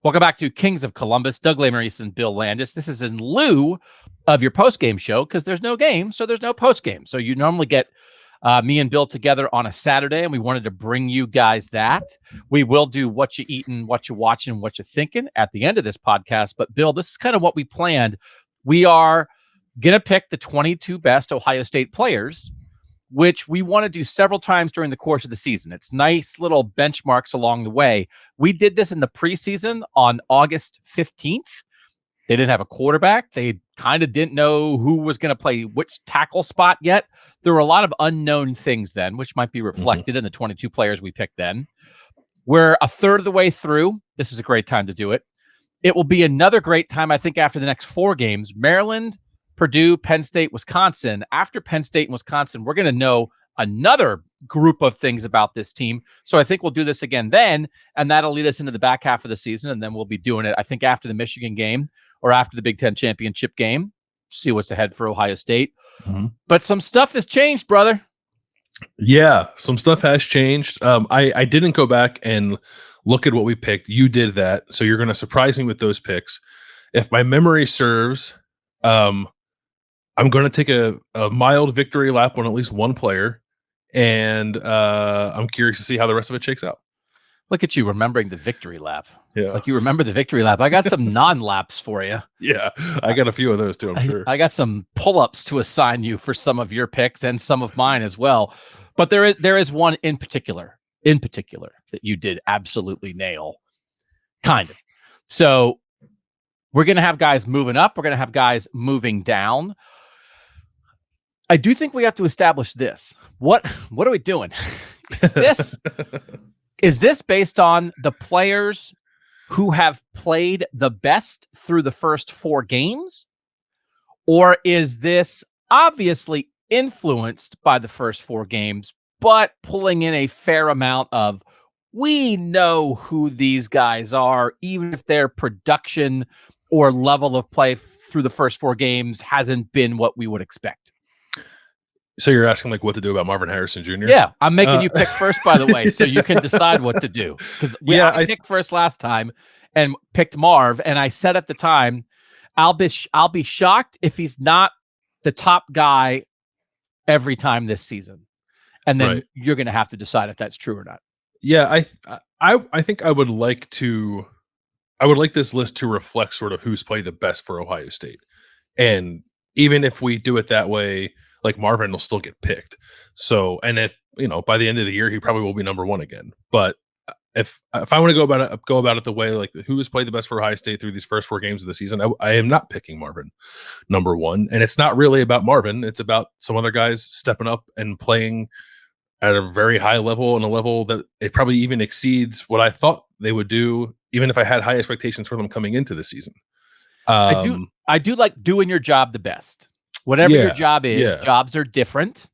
Welcome back to Kings of Columbus. Doug Lesmerises and Bill Landis. This is in lieu of your post-game show because there's no game, so there's no post-game. So you normally get me and Bill together on a Saturday, and we wanted to bring you guys that. We will do what you eating, what you watching, what you thinking at the end of this podcast. But Bill, this is kind of what we planned. We are going to pick the 22 best Ohio State players, which we want to do several times during the course of the season. It's nice little benchmarks along the way. We did this in the preseason on August 15th. They didn't have a quarterback. They kind of didn't know who was going to play which tackle spot yet. There were a lot of unknown things then, which might be reflected in the 22 players we picked then. We're a third of the way through. This is a great time to do it. It will be another great time, I think, after the next 4 games. Maryland, Purdue, Penn State, Wisconsin. After Penn State and Wisconsin, we're going to know another group of things about this team. So I think we'll do this again then, and that'll lead us into the back half of the season, and then we'll be doing it, I think, after the Michigan game or after the Big Ten championship game. See what's ahead for Ohio State. But some stuff has changed, brother. Yeah, some stuff has changed. I didn't go back and look at what we picked. You did that, so you're going to surprise me with those picks. If my memory serves, I'm going to take a mild victory lap on at least one player, and I'm curious to see how the rest of it shakes out. Look at you remembering the victory lap. Yeah. It's like you remember the victory lap. I got some non-laps for you. Yeah, I got a few of those too, I'm sure. I got some pull-ups to assign you for some of your picks and some of mine as well. But there is one in particular that you did absolutely nail. Kind of. So we're going to have guys moving up. We're going to have guys moving down. I do think we have to establish this. What are we doing? Is this based on the players who have played the best through the first 4 games? Or is this obviously influenced by the first 4 games, but pulling in a fair amount of, we know who these guys are, even if their production or level of play through the first 4 games hasn't been what we would expect? So you're asking like what to do about Marvin Harrison Jr.? Yeah, I'm making you pick first, by the way, so you can decide what to do. Because I picked first last time and picked Marv, and I said at the time, I'll be shocked if he's not the top guy every time this season, and then you're going to have to decide if that's true or not. Yeah, I think I would like this list to reflect sort of who's played the best for Ohio State, and even if we do it that way, like Marvin will still get picked. So, and if, by the end of the year, he probably will be number 1 again. But if I want to go about it the way, like who has played the best for Ohio State through these first 4 games of the season, I am not picking Marvin number 1. And it's not really about Marvin. It's about some other guys stepping up and playing at a very high level, and a level that it probably even exceeds what I thought they would do, even if I had high expectations for them coming into the season. I do like doing your job the best. Whatever your job is, jobs are different.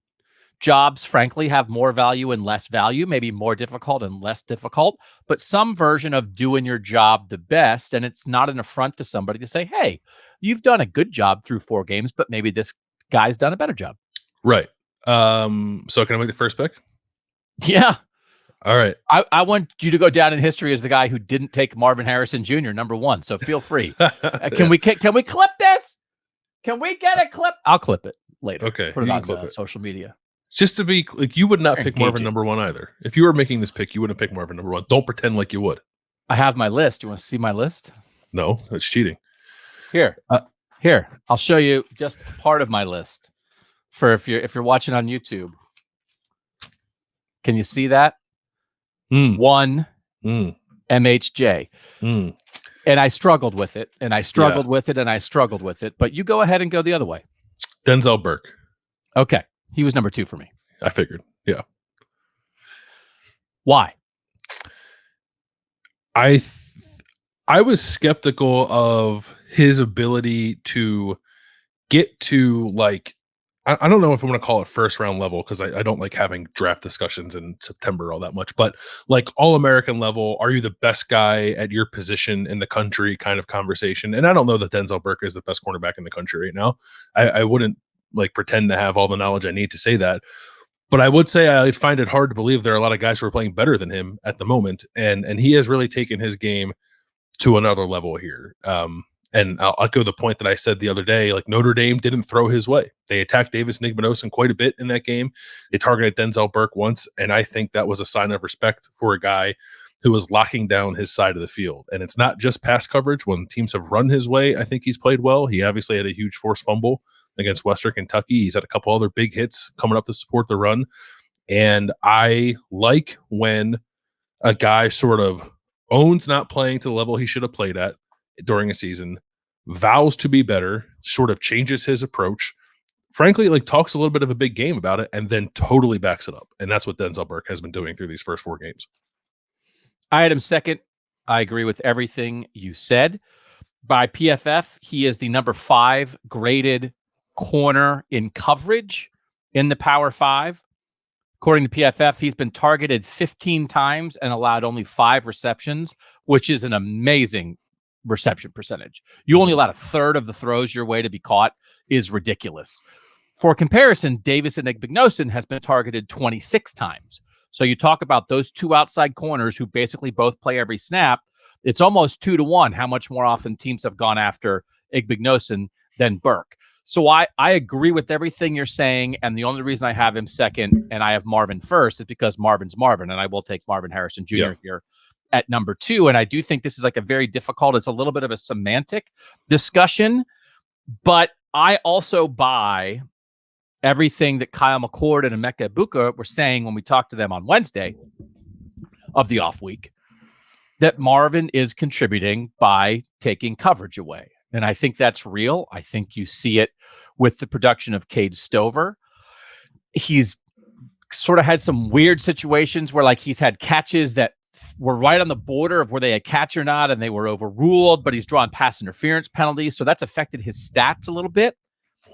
Jobs, frankly, have more value and less value, maybe more difficult and less difficult, but some version of doing your job the best. And it's not an affront to somebody to say, hey, you've done a good job through 4 games, but maybe this guy's done a better job. Right. So can I make the first pick? Yeah. All right. I want you to go down in history as the guy who didn't take Marvin Harrison Jr. number 1. So feel free. Can we clip this? Can we get a clip? I'll clip it later. Okay. Put it on social media. Just to be like, you would not pick Marvin number 1 either. If you were making this pick, you wouldn't pick Marvin number 1. Don't pretend like you would. I have my list. You want to see my list? No, that's cheating. Here, I'll show you just part of my list. For if you're watching on YouTube, can you see that? 1 MHJ. And I struggled with it, and I struggled with it, and I struggled with it. But you go ahead and go the other way. Denzel Burke. Okay. He was number 2 for me. I figured. Yeah. Why? I was skeptical of his ability to get to, like, I don't know if I'm going to call it first round level, because I don't like having draft discussions in September all that much, but like all-American level, are you the best guy at your position in the country kind of conversation. And I don't know that Denzel Burke is the best cornerback in the country right now. I wouldn't like pretend to have all the knowledge I need to say that, but I would say I find it hard to believe there are a lot of guys who are playing better than him at the moment. And he has really taken his game to another level here. And I'll echo the point that I said the other day, like Notre Dame didn't throw his way. They attacked Davis Nigmadosin quite a bit in that game. They targeted Denzel Burke once, and I think that was a sign of respect for a guy who was locking down his side of the field. And it's not just pass coverage. When teams have run his way, I think he's played well. He obviously had a huge forced fumble against Western Kentucky. He's had a couple other big hits coming up to support the run. And I like when a guy sort of owns not playing to the level he should have played at during a season, vows to be better, sort of changes his approach, frankly, like talks a little bit of a big game about it, and then totally backs it up. And that's what Denzel Burke has been doing through these first 4 games. I had him second. I agree with everything you said. By PFF, he is the number 5 graded corner in coverage in the Power 5. According to PFF, he's been targeted 15 times and allowed only 5 receptions, which is an amazing reception percentage. You only allowed a third of the throws your way to be caught is ridiculous. For comparison, Davis Nigmadosin has been targeted 26 times. So you talk about those 2 outside corners who basically both play every snap. It's almost 2-to-1 how much more often teams have gone after Nigmadosin than Burke. So I agree with everything you're saying, and the only reason I have him second and I have Marvin first is because Marvin's Marvin, and I will take Marvin Harrison Jr. here at number 2. And I do think this is like a very difficult, it's a little bit of a semantic discussion, but I also buy everything that Kyle McCord and Emeka Egbuka were saying when we talked to them on Wednesday of the off week, that Marvin is contributing by taking coverage away. And I think that's real. I think you see it with the production of Cade Stover. He's sort of had some weird situations where like he's had catches that were right on the border of where they had catch or not, and they were overruled, but he's drawn pass interference penalties. So that's affected his stats a little bit.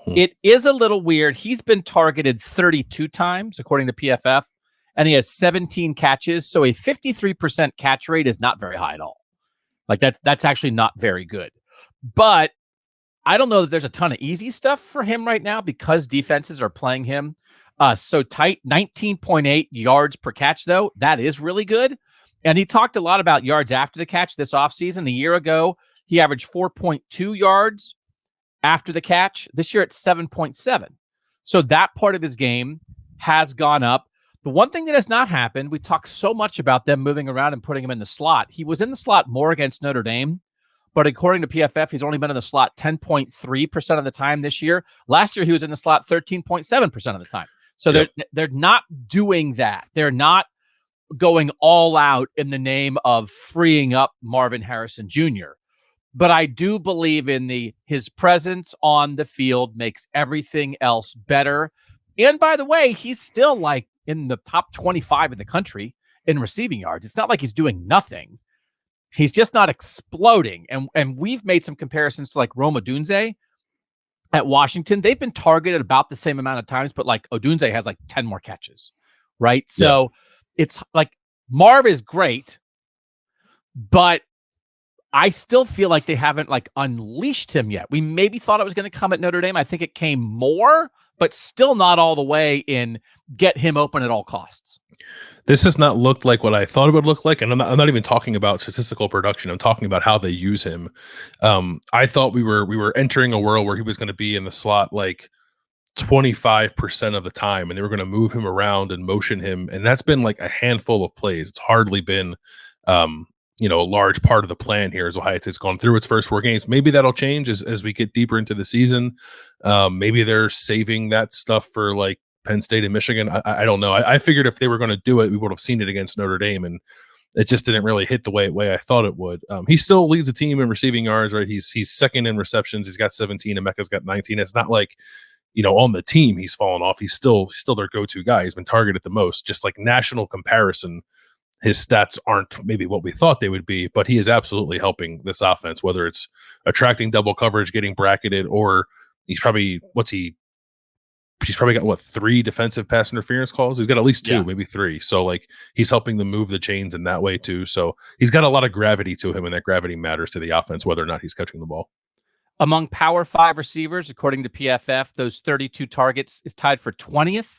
It is a little weird. He's been targeted 32 times, according to PFF, and he has 17 catches. So a 53% catch rate is not very high at all. Like that's actually not very good. But I don't know that there's a ton of easy stuff for him right now because defenses are playing him so tight. 19.8 yards per catch, though. That is really good. And he talked a lot about yards after the catch this offseason. A year ago, he averaged 4.2 yards after the catch. This year, it's 7.7. So that part of his game has gone up. The one thing that has not happened, we talk so much about them moving around and putting him in the slot. He was in the slot more against Notre Dame, but according to PFF, he's only been in the slot 10.3% of the time this year. Last year, he was in the slot 13.7% of the time. So they're not doing that. They're not going all out in the name of freeing up Marvin Harrison Jr. But I do believe in his presence on the field makes everything else better. And by the way, he's still like in the top 25 in the country in receiving yards. It's not like he's doing nothing. He's just not exploding. And we've made some comparisons to like Rome Odunze at Washington. They've been targeted about the same amount of times, but like Odunze has like 10 more catches, right? So it's like Marv is great, but I still feel like they haven't like unleashed him yet. We maybe thought it was going to come at Notre Dame. I think it came more, but still not all the way in get him open at all costs. This has not looked like what I thought it would look like. And I'm not even talking about statistical production. I'm talking about how they use him. I thought we were entering a world where he was going to be in the slot like 25% of the time, and they were going to move him around and motion him. And that's been like a handful of plays. It's hardly been, a large part of the plan here as Ohio State's gone through its first 4 games. Maybe that'll change as we get deeper into the season. Maybe they're saving that stuff for like Penn State and Michigan. I don't know. I figured if they were going to do it, we would have seen it against Notre Dame, and it just didn't really hit the way I thought it would. He still leads the team in receiving yards, right? He's second in receptions. He's got 17, and Mecca's got 19. It's not like, on the team he's fallen off. He's still their go-to guy. He's been targeted the most. Just like national comparison, his stats aren't maybe what we thought they would be, but he is absolutely helping this offense, whether it's attracting double coverage, getting bracketed, or he's probably got 3 defensive pass interference calls. He's got at least 2, maybe 3. So like he's helping them move the chains in that way too. So he's got a lot of gravity to him, and that gravity matters to the offense, whether or not he's catching the ball. Among Power 5 receivers, according to PFF, those 32 targets is tied for 20th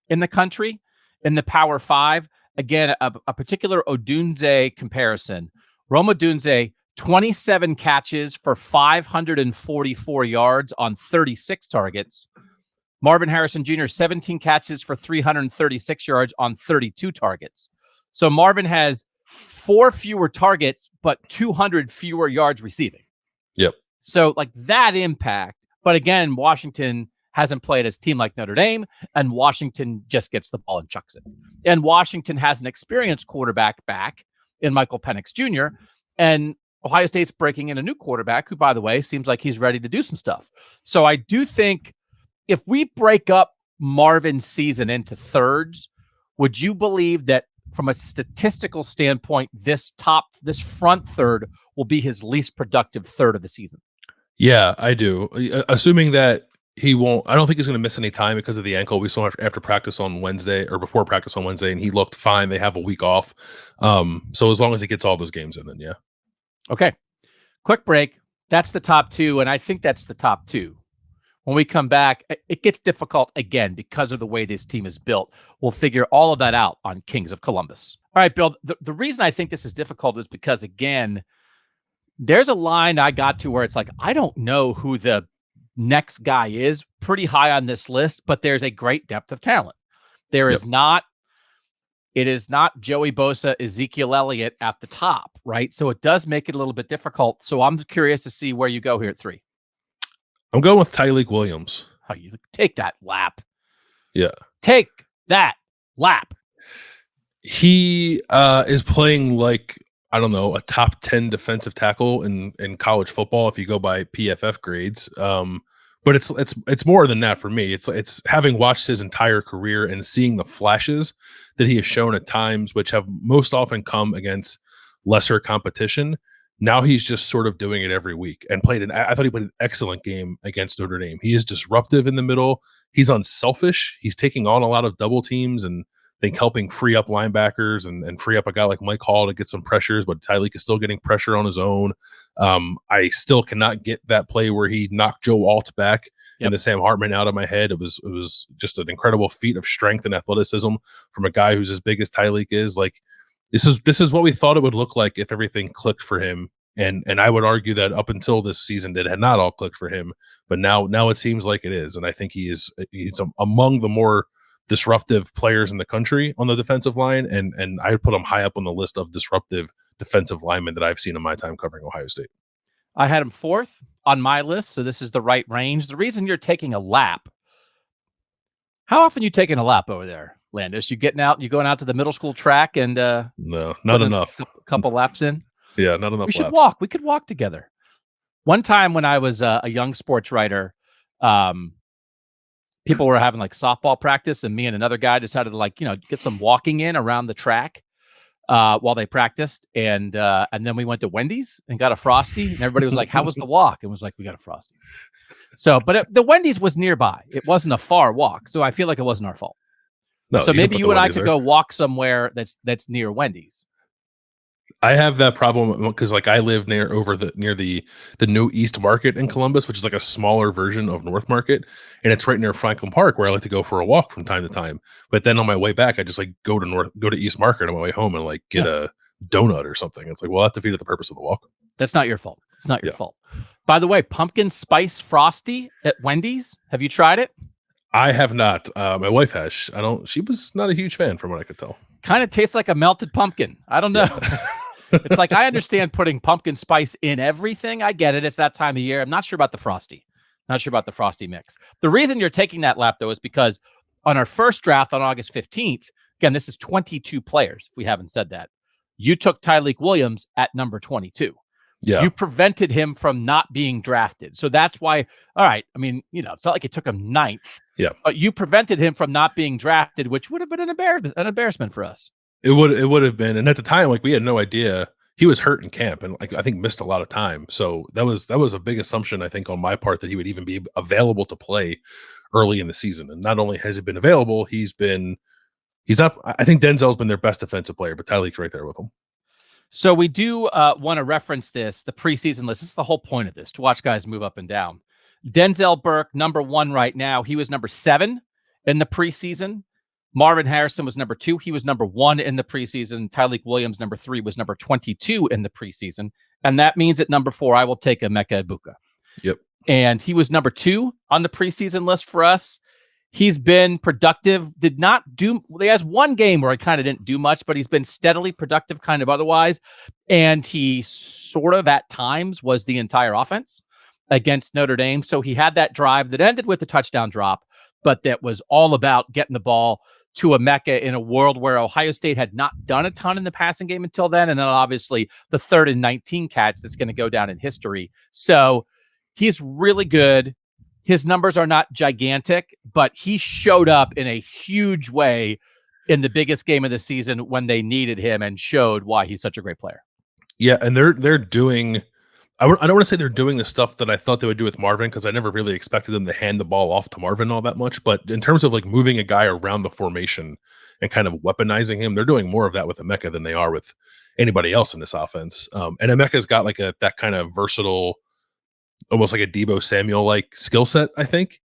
in the country. In the Power 5, again, a particular Odunze comparison. Rome Odunze, 27 catches for 544 yards on 36 targets. Marvin Harrison Jr., 17 catches for 336 yards on 32 targets. So Marvin has 4 fewer targets, but 200 fewer yards receiving. Yep. So like that impact. But again, Washington hasn't played as a team like Notre Dame, and Washington just gets the ball and chucks it. And Washington has an experienced quarterback back in Michael Penix Jr., and Ohio State's breaking in a new quarterback who, by the way, seems like he's ready to do some stuff. So I do think if we break up Marvin's season into thirds, would you believe that from a statistical standpoint, this front third will be his least productive third of the season? Yeah, I do. Assuming that he won't, I don't think he's going to miss any time because of the ankle. We saw him after practice on Wednesday or before practice on Wednesday, and he looked fine. They have a week off. So as long as he gets all those games in, then yeah. Okay. Quick break. That's the top 2. And I think that's the top 2. When we come back, it gets difficult again because of the way this team is built. We'll figure all of that out on Kings of Columbus. All right, Bill, the reason I think this is difficult is because, again, there's a line I got to where it's like, I don't know who the next guy is, pretty high on this list, but there's a great depth of talent. There is not, it is not Joey Bosa, Ezekiel Elliott at the top, right? So it does make it a little bit difficult. So I'm curious to see where you go here at 3. I'm going with Tyleik Williams. Oh, you take that lap. Yeah. Take that lap. He is playing like, I don't know, a top 10 defensive tackle in college football if you go by PFF grades. But it's more than that for me. It's having watched his entire career and seeing the flashes that he has shown at times, which have most often come against lesser competition. Now he's just sort of doing it every week and I thought he played an excellent game against Notre Dame. He is disruptive in the middle. He's unselfish. He's taking on a lot of double teams and I think helping free up linebackers and free up a guy like Mike Hall to get some pressures, but Tyleik is still getting pressure on his own. I still cannot get that play where he knocked Joe Alt back in the Sam Hartman out of my head. It was just an incredible feat of strength and athleticism from a guy who's as big as Tyleik is. Like this is what we thought it would look like if everything clicked for him. And I would argue that up until this season, it had not all clicked for him, but now it seems like it is. And I think he's among the more disruptive players in the country on the defensive line, and I put him high up on the list of disruptive defensive linemen that I've seen in my time covering Ohio State. I had him 4th on my list, so this is the right range. The reason you're taking a lap, how often are you taking a lap over there, Landis? You going out to the middle school track and no, not enough. A couple laps in. Yeah, not enough. We should walk. We could walk together. One time when I was a young sports writer, people were having like softball practice, and me and another guy decided to get some walking in around the track while they practiced, and then we went to Wendy's and got a Frosty, and everybody was like, "How was the walk?" And was like, "We got a Frosty." So, but the Wendy's was nearby; it wasn't a far walk, so I feel like it wasn't our fault. No, so maybe you and I could go walk somewhere that's near Wendy's. I have that problem because I live near the New East Market in Columbus, which is like a smaller version of North Market, and it's right near Franklin Park where I like to go for a walk from time to time. But then on my way back, I just go to East Market on my way home and get a donut or something. It's like, well, that defeated the purpose of the walk. That's not your fault. It's not your fault. By the way, pumpkin spice Frosty at Wendy's. Have you tried it? I have not. My wife has. She was not a huge fan from what I could tell. Kind of tastes like a melted pumpkin. I don't know. Yeah. It's like, I understand putting pumpkin spice in everything. I get it. It's that time of year. I'm not sure about the Frosty. Not sure about the Frosty mix. The reason you're taking that lap, though, is because on our first draft on August 15th, again, this is 22 players, if we haven't said that, you took Tyleik Williams at number 22. Yeah. You prevented him from not being drafted. So that's why, all right, I mean, it's not like it took him 9th. Yeah. But you prevented him from not being drafted, which would have been an embarrassment for us. It would have been, and at the time, we had no idea he was hurt in camp, and I think missed a lot of time. So that was a big assumption, I think, on my part that he would even be available to play early in the season. And not only has he been available, he's up. I think Denzel's been their best defensive player, but Tyleik's right there with him. So we do want to reference the preseason list. This is the whole point of this, to watch guys move up and down. Denzel Burke, number 1 right now. He was number 7 in the preseason. Marvin Harrison was number 2. He was number 1 in the preseason. Tyleik Williams, number 3, was number 22 in the preseason. And that means at number 4, I will take Emeka Egbuka. Yep. And he was number 2 on the preseason list for us. He's been productive, did not do, he has one game where he kind of didn't do much, but he's been steadily productive kind of otherwise. And he sort of at times was the entire offense against Notre Dame. So he had that drive that ended with a touchdown drop, but that was all about getting the ball to Emeka in a world where Ohio State had not done a ton in the passing game until then. And then obviously the 3rd and 19 catch that's going to go down in history. So he's really good. His numbers are not gigantic, but he showed up in a huge way in the biggest game of the season when they needed him and showed why he's such a great player. Yeah, and they're doing I don't want to say they're doing the stuff that I thought they would do with Marvin, because I never really expected them to hand the ball off to Marvin all that much. But in terms of like moving a guy around the formation and kind of weaponizing him, they're doing more of that with Emeka than they are with anybody else in this offense. And Emeka's got like that kind of versatile, almost like a Deebo Samuel like skill set, I think,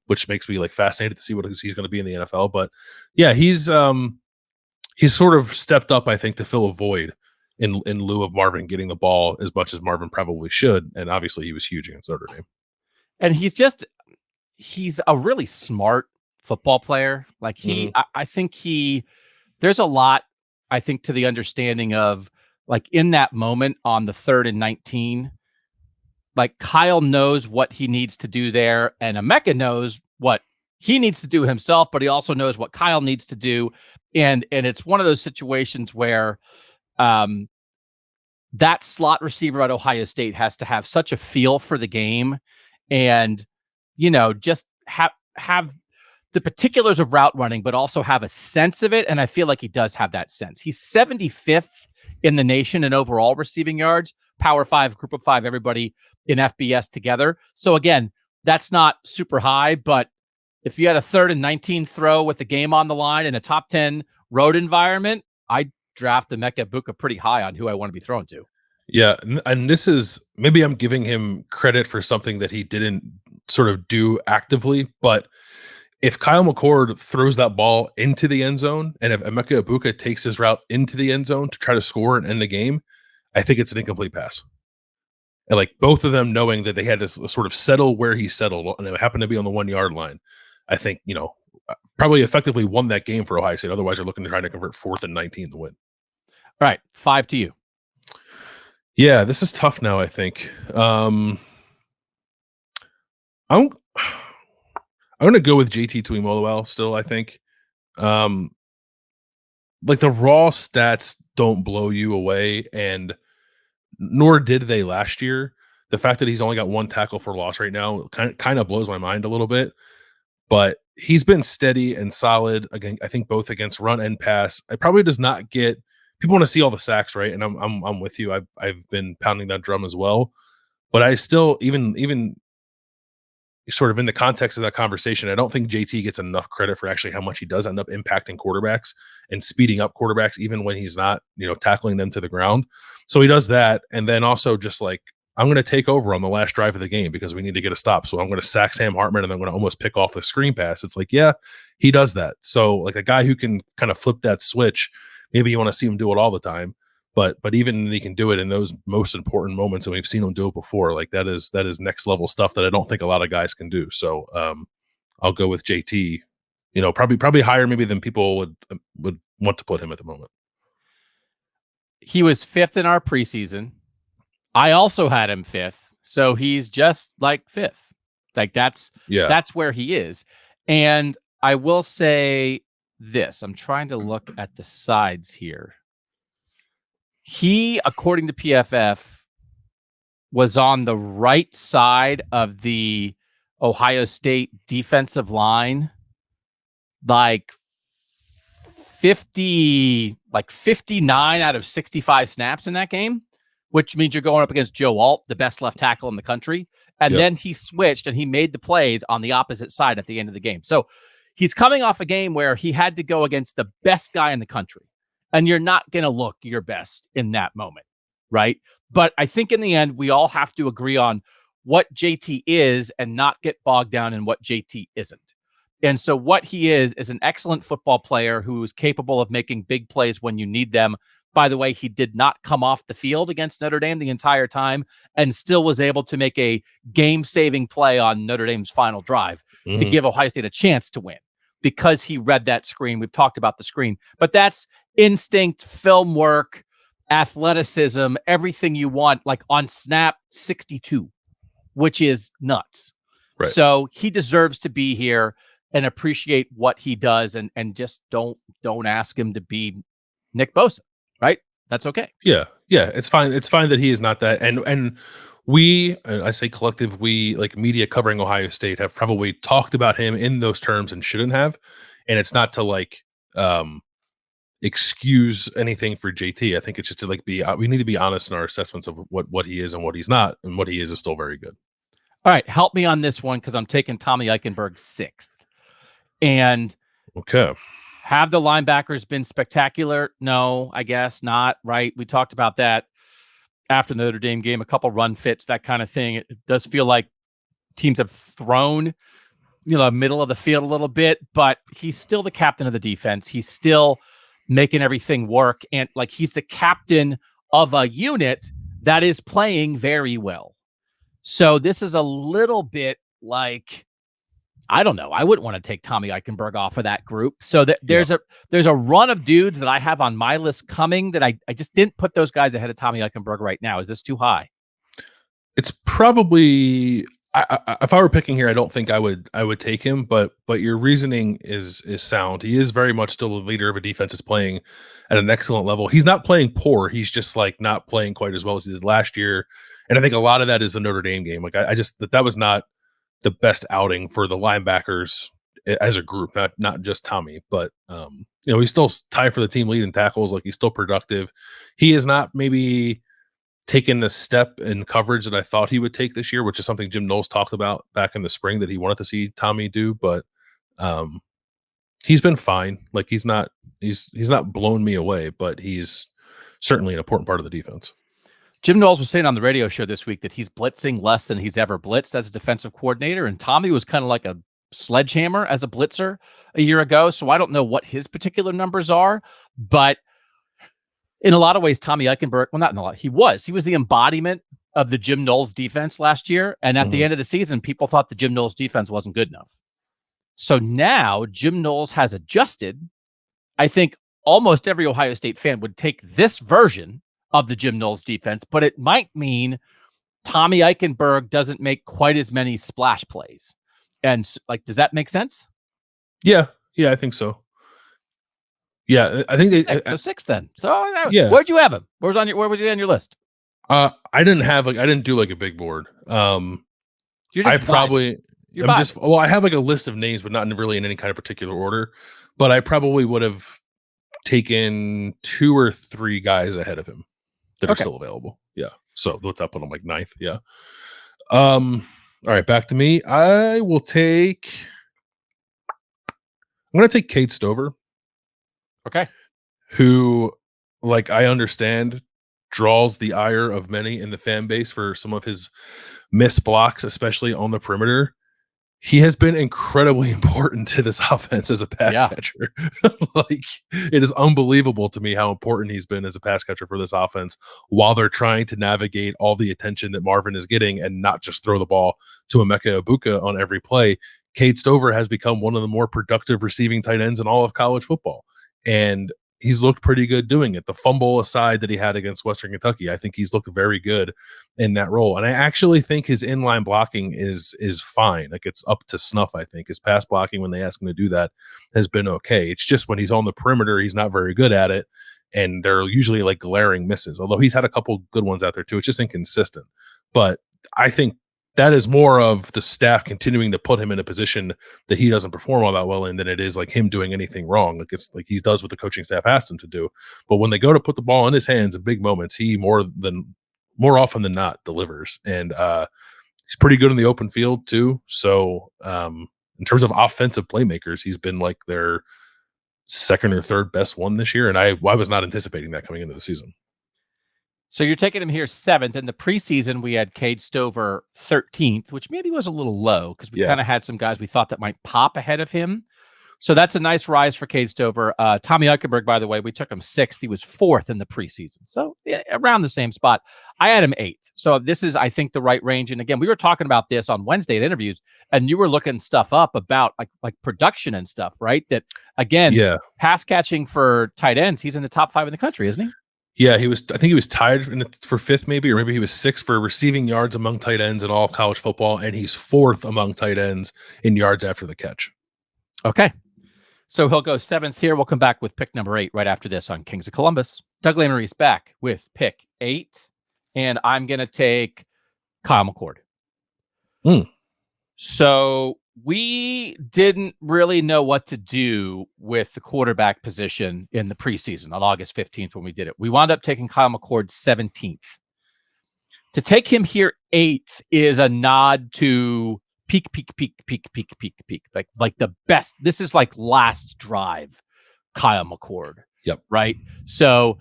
which makes me like fascinated to see what he's going to be in the NFL. But yeah, he's sort of stepped up, I think, to fill a void in lieu of Marvin getting the ball as much as Marvin probably should. And obviously he was huge against Notre Dame. And he's a really smart football player. Like I think there's a lot, I think, to the understanding of like in that moment on the 3rd and 19, like Kyle knows what he needs to do there. And Emeka knows what he needs to do himself, but he also knows what Kyle needs to do. And it's one of those situations where, that slot receiver at Ohio State has to have such a feel for the game and, just have the particulars of route running, but also have a sense of it. And I feel like he does have that sense. He's 75th in the nation in overall receiving yards, Power 5, Group of 5, everybody in FBS together. So again, that's not super high, but if you had a 3rd and 19 throw with the game on the line in a top 10 road environment, I'd draft Emeka Egbuka pretty high on who I want to be thrown to. Yeah, and this is, maybe I'm giving him credit for something that he didn't sort of do actively, but if Kyle McCord throws that ball into the end zone, and if Emeka Egbuka takes his route into the end zone to try to score and end the game, I think it's an incomplete pass. And like both of them knowing that they had to sort of settle where he settled, and it happened to be on the 1 yard line, I think, probably effectively won that game for Ohio State. Otherwise, they're looking to try to convert 4th and 19 to win. All right, 5 to you. Yeah, this is tough now, I think. I'm going to go with JT Tuimoloau still, I think. Like the raw stats don't blow you away, and nor did they last year. The fact that he's only got 1 tackle for loss right now kind of blows my mind a little bit. But he's been steady and solid again. I think both against run and pass. It probably does not get, people want to see all the sacks, right? And I'm with you. I've been pounding that drum as well. But I still, even sort of in the context of that conversation, I don't think JT gets enough credit for actually how much he does end up impacting quarterbacks and speeding up quarterbacks, even when he's not, tackling them to the ground. So he does that. And then also just like, I'm going to take over on the last drive of the game because we need to get a stop. So I'm going to sack Sam Hartman and I'm going to almost pick off the screen pass. It's like, yeah, he does that. So like a guy who can kind of flip that switch, maybe you want to see him do it all the time, but even he can do it in those most important moments, and we've seen him do it before. Like that is next level stuff that I don't think a lot of guys can do. So I'll go with JT, probably higher maybe than people would want to put him at the moment. He was 5th in our preseason. I also had him 5th. So he's just like 5th. Like that's where he is. And I will say this, I'm trying to look at the sides here. He, according to PFF, was on the right side of the Ohio State defensive line, like 59 out of 65 snaps in that game, which means you're going up against Joe Alt, the best left tackle in the country. And then he switched and he made the plays on the opposite side at the end of the game. So he's coming off a game where he had to go against the best guy in the country. And you're not going to look your best in that moment, right? But I think in the end, we all have to agree on what JT is and not get bogged down in what JT isn't. And so what he is an excellent football player who is capable of making big plays when you need them. By the way, he did not come off the field against Notre Dame the entire time and still was able to make a game-saving play on Notre Dame's final drive to give Ohio State a chance to win because he read that screen. We've talked about the screen, but that's instinct, film work, athleticism, everything you want, like on snap 62, which is nuts. Right. So he deserves to be here and appreciate what he does, and just don't ask him to be Nick Bosa, right? That's okay. Yeah. It's fine. It's fine that he is not that. And we, I say collective, we like media covering Ohio State have probably talked about him in those terms and shouldn't have. And it's not to like excuse anything for JT. I think it's just to like we need to be honest in our assessments of what he is and what he's not, and what he is still very good. All right, help me on this one because I'm taking Tommy Eichenberg 6th. And okay, have the linebackers been spectacular? No, I guess not. Right? We talked about that after the Notre Dame game, a couple run fits, that kind of thing. It does feel like teams have thrown, middle of the field a little bit, but he's still the captain of the defense. He's still making everything work, and like he's the captain of a unit that is playing very well. So this is a little bit like, I don't know. I wouldn't want to take Tommy Eichenberg off of that group. So there's a run of dudes that I have on my list coming that I just didn't put those guys ahead of Tommy Eichenberg right now. Is this too high? It's probably, if I were picking here, I don't think I would take him, but your reasoning is sound. He is very much still a leader of a defense, is playing at an excellent level. He's not playing poor. He's just like not playing quite as well as he did last year. And I think a lot of that is the Notre Dame game. Like I just, that was not the best outing for the linebackers as a group, not just Tommy, but he's still tied for the team lead in tackles. Like he's still productive. He is not maybe taken the step in coverage that I thought he would take this year, which is something Jim Knowles talked about back in the spring that he wanted to see Tommy do. But he's been fine. Like he's not blown me away, but he's certainly an important part of the defense. Jim Knowles was saying on the radio show this week that he's blitzing less than he's ever blitzed as a defensive coordinator. And Tommy was kind of like a sledgehammer as a blitzer a year ago. So I don't know what his particular numbers are, but in a lot of ways, Tommy Eichenberg, well, not in a lot, he was the embodiment of the Jim Knowles defense last year. And at the end of the season, people thought the Jim Knowles defense wasn't good enough. So now Jim Knowles has adjusted. I think almost every Ohio State fan would take this version of the Jim Knowles defense, but it might mean Tommy Eichenberg doesn't make quite as many splash plays. And like, does that make sense? Yeah, I think so. Yeah, I think so 6 then. So yeah, where'd you have him? Where was he on your list? I didn't do like a big board. You're just I have like a list of names, but not really in any kind of particular order. But I probably would have taken 2 or 3 guys ahead of him that are still available. Yeah. So what's up when I'm like 9th? Yeah. All right, back to me. I'm going to take Cade Stover. Okay. Who, like, I understand draws the ire of many in the fan base for some of his missed blocks, especially on the perimeter. He has been incredibly important to this offense as a pass catcher. Like, it is unbelievable to me how important he's been as a pass catcher for this offense while they're trying to navigate all the attention that Marvin is getting and not just throw the ball to Emeka Egbuka on every play. Cade Stover has become one of the more productive receiving tight ends in all of college football. And he's looked pretty good doing it. The fumble aside that he had against Western Kentucky, I think he's looked very good in that role. And I actually think his inline blocking is fine. Like, it's up to snuff, I think. His pass blocking, when they ask him to do that, has been okay. It's just when he's on the perimeter, he's not very good at it. And they're usually like glaring misses, although he's had a couple good ones out there too. It's just inconsistent. But I think that is more of the staff continuing to put him in a position that he doesn't perform all that well in than it is like him doing anything wrong. Like, it's like he does what the coaching staff asked him to do. But when they go to put the ball in his hands in big moments, he more often than not delivers. And he's pretty good in the open field too. So in terms of offensive playmakers, he's been like their second or third best one this year. And I was not anticipating that coming into the season. So you're taking him here 7th. In the preseason, we had Cade Stover 13th, which maybe was a little low because we kind of had some guys we thought that might pop ahead of him. So that's a nice rise for Cade Stover. Tommy Eichenberg, by the way, we took him 6th. He was 4th in the preseason. So around the same spot. I had him 8th. So this is, I think, the right range. And again, we were talking about this on Wednesday at interviews, and you were looking stuff up about like production and stuff, right? That, again, pass catching for tight ends, he's in the top 5 in the country, isn't he? Yeah, I think he was tied for 5th, maybe, or maybe he was 6th for receiving yards among tight ends in all college football, and he's 4th among tight ends in yards after the catch. Okay. So he'll go 7th here. We'll come back with pick number 8 right after this on Kings of Columbus. Doug Lesmerises back with pick 8, and I'm going to take Kyle McCord. So we didn't really know what to do with the quarterback position in the preseason on August 15th when we did it. We wound up taking Kyle McCord 17th. To take him here 8th is a nod to peak. Like the best. This is like last drive, Kyle McCord. Yep. Right. So,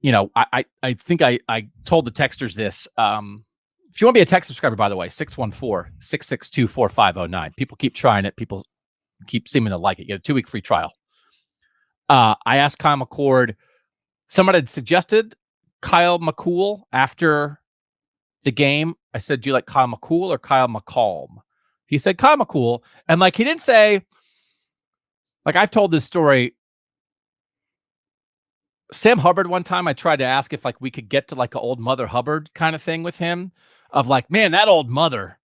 I think I told the texters this. If you want to be a tech subscriber, by the way, 614-662-4509. People keep trying it. People keep seeming to like it. You get a 2-week free trial. I asked Kyle McCord. Someone had suggested Kyle McCool after the game. I said, do you like Kyle McCool or Kyle McCalm? He said Kyle McCool. And he didn't say, I've told this story. Sam Hubbard, one time I tried to ask if we could get to an old Mother Hubbard kind of thing with him of man, that old mother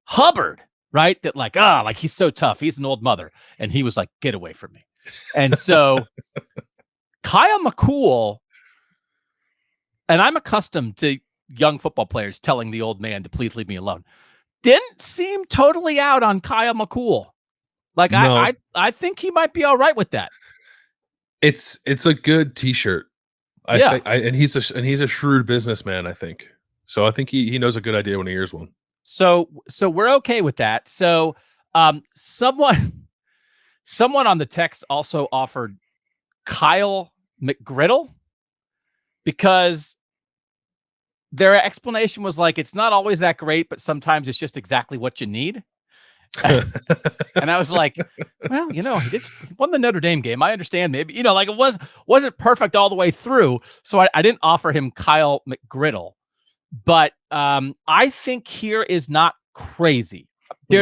Hubbard, right? That he's so tough. He's an old mother. And he was like, get away from me. And so Kyle McCool, and I'm accustomed to young football players telling the old man to please leave me alone, didn't seem totally out on Kyle McCool. No. I think he might be all right with that. It's a good t-shirt. I think, and he's a shrewd businessman, I think. So I think he knows a good idea when he hears one. So we're okay with that. So someone on the text also offered Kyle McGriddle because their explanation was it's not always that great, but sometimes it's just exactly what you need. And I was like, well, he won the Notre Dame game. I understand maybe, it wasn't perfect all the way through. So I didn't offer him Kyle McGriddle, but I think here is not crazy. We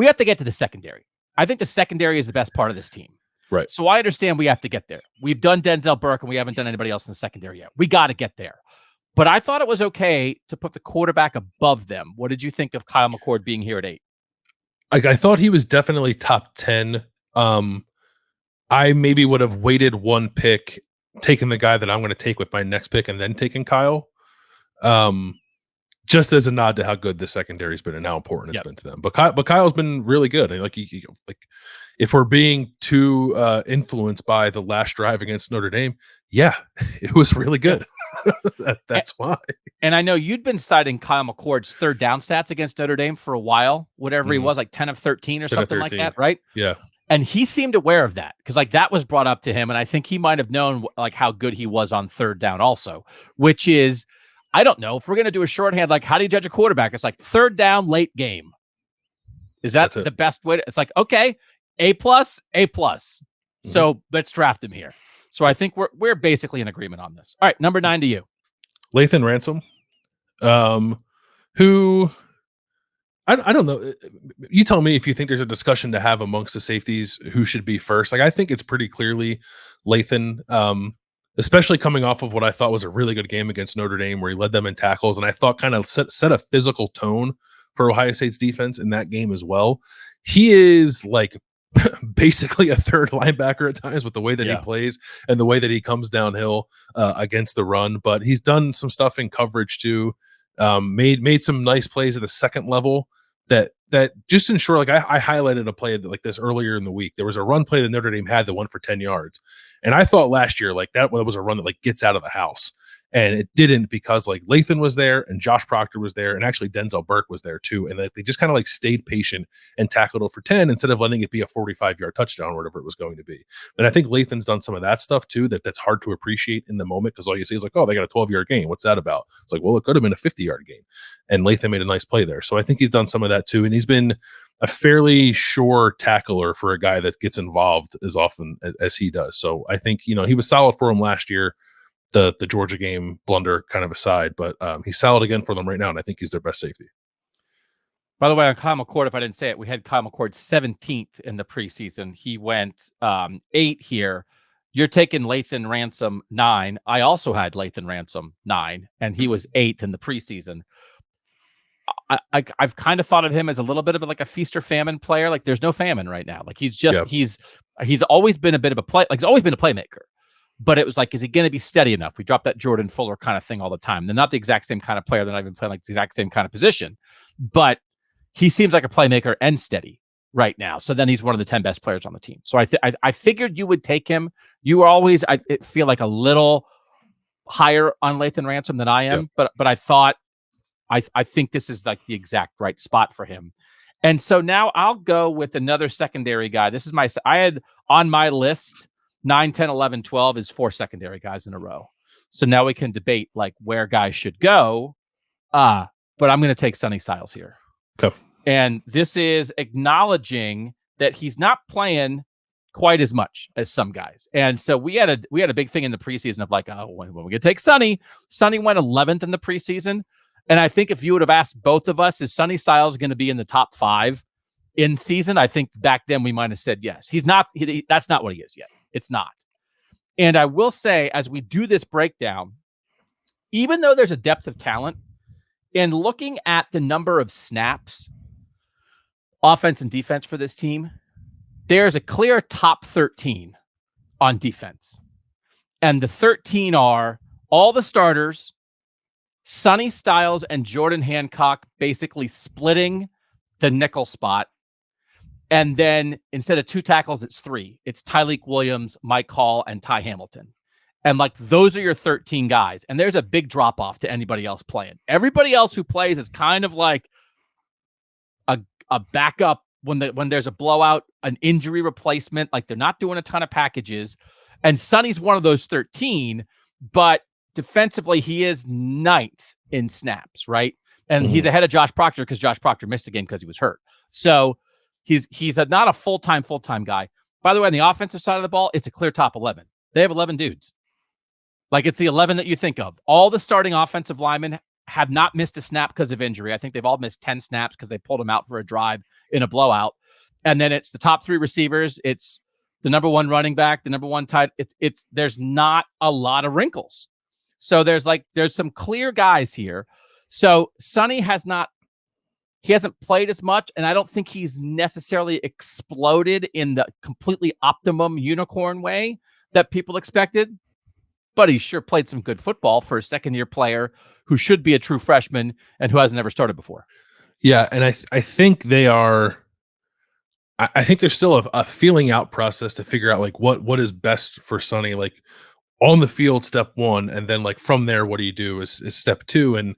have to get to the secondary. I think the secondary is the best part of this team. Right. So I understand we have to get there. We've done Denzel Burke and we haven't done anybody else in the secondary yet. We got to get there. But I thought it was okay to put the quarterback above them. What did you think of Kyle McCord being here at 8? I thought he was definitely top 10. I maybe would have waited one pick, taken the guy that I'm going to take with my next pick, and then taken Kyle. Just as a nod to how good the secondary's been and how important it's been to them. But Kyle's been really good. And if we're being too influenced by the last drive against Notre Dame, it was really good. That's why. And I know you'd been citing Kyle McCord's third down stats against Notre Dame for a while, whatever he was, 10 of 13 or something like that, right? Yeah. And he seemed aware of that because that was brought up to him. And I think he might have known how good he was on third down also, which is, I don't know, if we're going to do a shorthand, how do you judge a quarterback? It's third down, late game. Is that the best way? It's okay, A+. So let's draft him here. So I think we're basically in agreement on this. All right, number 9 to you. Lathan Ransom, who I don't know. You tell me if you think there's a discussion to have amongst the safeties who should be first. I think it's pretty clearly Lathan, especially coming off of what I thought was a really good game against Notre Dame where he led them in tackles, and I thought kind of set a physical tone for Ohio State's defense in that game as well. He is basically a third linebacker at times with the way that he plays and the way that he comes downhill against the run. But he's done some stuff in coverage too. Made some nice plays at the second level that just ensure. I highlighted a play like this earlier in the week. There was a run play that Notre Dame had that went for 10 yards, and I thought last year that was a run that gets out of the house. And it didn't because like Lathan was there and Josh Proctor was there and actually Denzel Burke was there too. And they just kind of like stayed patient and tackled it for 10 instead of letting it be a 45-yard touchdown or whatever it was going to be. And I think Lathan's done some of that stuff too, that's hard to appreciate in the moment because all you see is like, oh, they got a 12-yard game. What's that about? It's like, well, it could have been a 50-yard game. And Lathan made a nice play there. So I think he's done some of that too. And he's been a fairly sure tackler for a guy that gets involved as often as he does. So I think, he was solid for him last year. The Georgia game blunder kind of aside, but he's solid again for them right now, and I think he's their best safety. By the way, on Kyle McCord, if I didn't say it, we had Kyle McCord 17th in the preseason. He went 8 here. You're taking Lathan Ransom 9. I also had Lathan Ransom 9, and he was 8th in the preseason. I've kind of thought of him as a little bit of like a feast or famine player. Like there's no famine right now. Like he's just he's always been a bit of a play. Like he's always been a playmaker. But it was like, is he going to be steady enough? We drop that Jordan Fuller kind of thing all the time. They're not the exact same kind of player. They're not even playing like the exact same kind of position. But he seems like a playmaker and steady right now. So then he's one of the 10 best players on the team. So I figured you would take him. You were always, I feel like a little higher on Lathan Ransom than I am. But I thought, I think this is like the exact right spot for him. And so now I'll go with another secondary guy. This is I had on my list 9, 10, 11, 12 is 4 secondary guys in a row. So now we can debate like where guys should go. But I'm going to take Sonny Styles here. Okay. And this is acknowledging that he's not playing quite as much as some guys. And so we had a big thing in the preseason of like, oh, when we're going to take Sonny. Sonny went 11th in the preseason. And I think if you would have asked both of us, is Sonny Styles going to be in the top 5 in season? I think back then we might have said yes. He's not. That's not what he is yet. It's not. And I will say, as we do this breakdown, even though there's a depth of talent, in looking at the number of snaps, offense and defense for this team, there's a clear top 13 on defense. And the 13 are all the starters, Sonny Styles and Jordan Hancock basically splitting the nickel spot. And then instead of 2 tackles, it's 3. It's Tyleik Williams, Mike Hall, and Ty Hamilton. And like those are your 13 guys. And there's a big drop off to anybody else playing. Everybody else who plays is kind of like a backup when there's a blowout, an injury replacement. Like they're not doing a ton of packages. And Sonny's one of those 13, but defensively he is 9th in snaps, right? And he's ahead of Josh Proctor because Josh Proctor missed a game because he was hurt. So he's not a full-time guy. By the way, on the offensive side of the ball, it's a clear top 11. They have 11 dudes. Like it's the 11 that you think of. All the starting offensive linemen have not missed a snap because of injury. I think they've all missed 10 snaps because they pulled them out for a drive in a blowout. And then it's the top 3 receivers. It's the number 1 running back, the number 1 tight. There's not a lot of wrinkles. So there's some clear guys here. So Sonny he hasn't played as much, and I don't think he's necessarily exploded in the completely optimum unicorn way that people expected. But he sure played some good football for a second-year player who should be a true freshman and who hasn't ever started before. Yeah, and I think they are. I think there's still a feeling out process to figure out like what is best for Sonny, like on the field, step 1, and then like from there, what do you do is step 2. And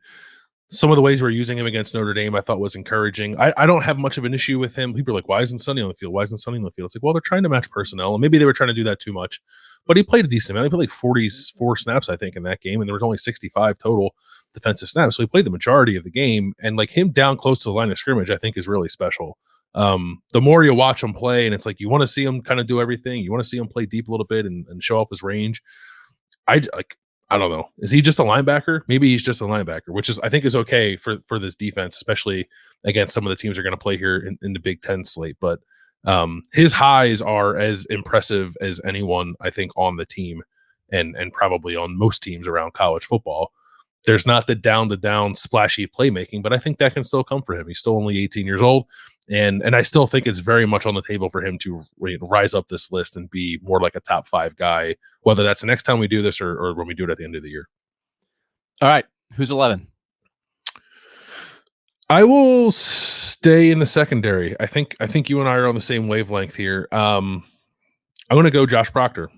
some of the ways we're using him against Notre Dame, I thought was encouraging. I don't have much of an issue with him. People are like, why isn't Sonny on the field? Why isn't Sonny on the field? It's like, well, they're trying to match personnel, and maybe they were trying to do that too much. But he played a decent amount. He played like 44 snaps, I think, in that game, and there was only 65 total defensive snaps. So he played the majority of the game, and like him down close to the line of scrimmage, I think is really special. The more you watch him play, and it's like you want to see him kind of do everything. You want to see him play deep a little bit and show off his range. I don't know. Is he just a linebacker? Maybe he's just a linebacker, which is I think is okay for this defense, especially against some of the teams are going to play here in the Big Ten slate. But his highs are as impressive as anyone I think on the team, and probably on most teams around college football. There's not the down splashy playmaking, but I think that can still come for him. He's still only 18 years old, and I still think it's very much on the table for him to rise up this list and be more like a top 5 guy, whether that's the next time we do this or when we do it at the end of the year. All right. Who's 11? I will stay in the secondary. I think you and I are on the same wavelength here. I'm going to go Josh Proctor.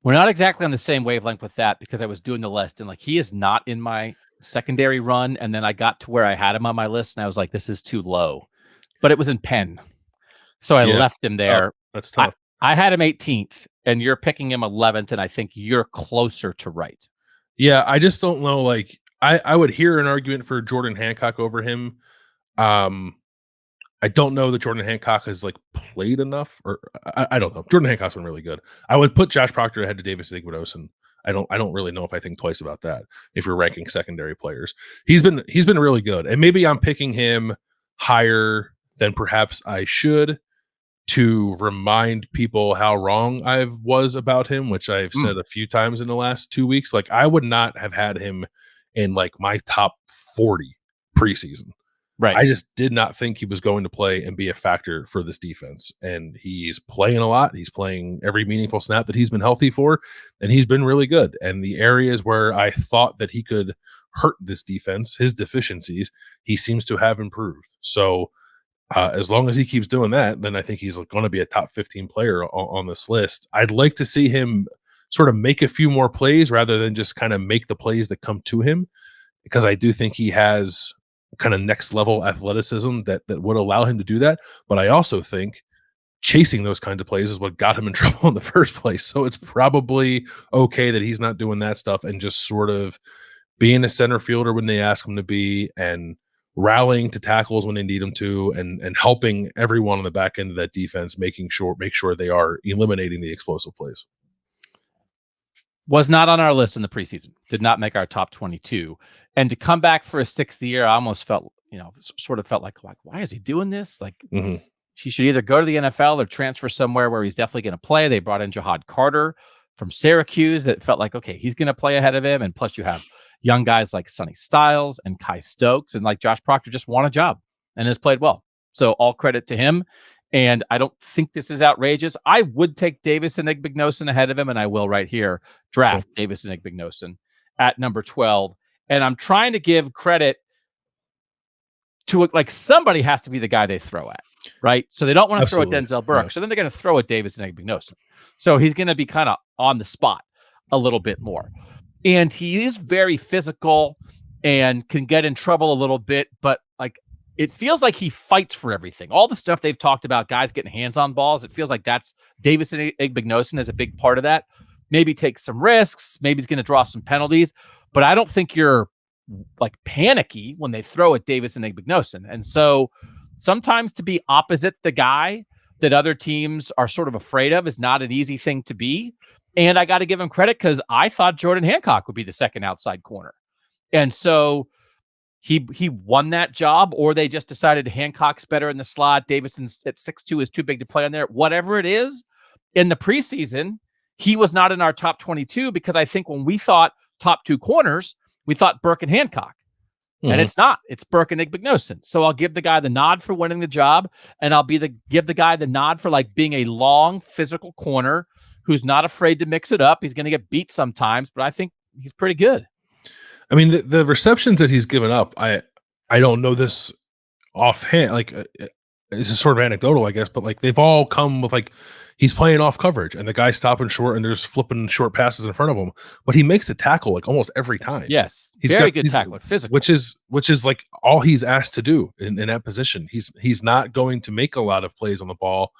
We're not exactly on the same wavelength with that because I was doing the list and like he is not in my secondary run. And then I got to where I had him on my list and I was like, this is too low. But it was in Penn. So I left him there. That's tough. I had him 18th and you're picking him 11th. And I think you're closer to right. Yeah, I just don't know. Like, I would hear an argument for Jordan Hancock over him. I don't know that Jordan Hancock has like played enough, or I don't know. Jordan Hancock's been really good. I would put Josh Proctor ahead of Davis Igbenogson. I don't really know if I think twice about that. If you're ranking secondary players, he's been really good, and maybe I'm picking him higher than perhaps I should to remind people how wrong I was about him, which I've said a few times in the last 2 weeks. Like, I would not have had him in like my top 40 preseason. Right. I just did not think he was going to play and be a factor for this defense. And he's playing a lot. He's playing every meaningful snap that he's been healthy for, and he's been really good. And the areas where I thought that he could hurt this defense, his deficiencies, he seems to have improved. So as long as he keeps doing that, then I think he's going to be a top 15 player on this list. I'd like to see him sort of make a few more plays rather than just kind of make the plays that come to him, because I do think he has kind of next level athleticism that would allow him to do that. But I also think chasing those kinds of plays is what got him in trouble in the first place. So it's probably okay that he's not doing that stuff and just sort of being a center fielder when they ask him to be, and rallying to tackles when they need him to, and helping everyone on the back end of that defense, make sure they are eliminating the explosive plays. Was not on our list in the preseason. Did not make our top 22. And to come back for a sixth year, I almost felt, sort of felt like why is he doing this? Like, he should either go to the NFL or transfer somewhere where he's definitely going to play. They brought in Jahad Carter from Syracuse. That felt like, okay, he's going to play ahead of him. And plus you have young guys like Sonny Styles and Kai Stokes, and like Josh Proctor just won a job and has played well. So all credit to him. And I don't think this is outrageous. I would take Davis and Igbenogson ahead of him, and I will right here draft Davis and Igbenogson at number 12. And I'm trying to give credit to like somebody has to be the guy they throw at, right? So they don't want to throw at Denzel Burke. Yeah. So then they're going to throw at Davis and Igbenogson. So he's going to be kind of on the spot a little bit more. And he is very physical and can get in trouble a little bit, but like, it feels like he fights for everything. All the stuff they've talked about, guys getting hands on balls, it feels like that's Davis and Igbenogson is a big part of that. Maybe take some risks. Maybe he's going to draw some penalties, but I don't think you're like panicky when they throw at Davis and Igbenogson. And so sometimes to be opposite the guy that other teams are sort of afraid of is not an easy thing to be. And I got to give him credit because I thought Jordan Hancock would be the second outside corner. And so he won that job, or they just decided Hancock's better in the slot. Davison at 6'2" is too big to play on there. Whatever it is, in the preseason, he was not in our top 22 because I think when we thought top two corners, we thought Burke and Hancock. And it's not. It's Burke and Igbenogson. So I'll give the guy the nod for winning the job, and I'll give the guy the nod for like being a long physical corner who's not afraid to mix it up. He's going to get beat sometimes, but I think he's pretty good. I mean, the receptions that he's given up, I don't know this offhand. Like, this is sort of anecdotal, I guess, but like they've all come with like he's playing off coverage and the guy's stopping short and there's flipping short passes in front of him, but he makes the tackle like almost every time. Yes, he's very good tackler, physical, which is like all he's asked to do in that position. He's not going to make a lot of plays on the ball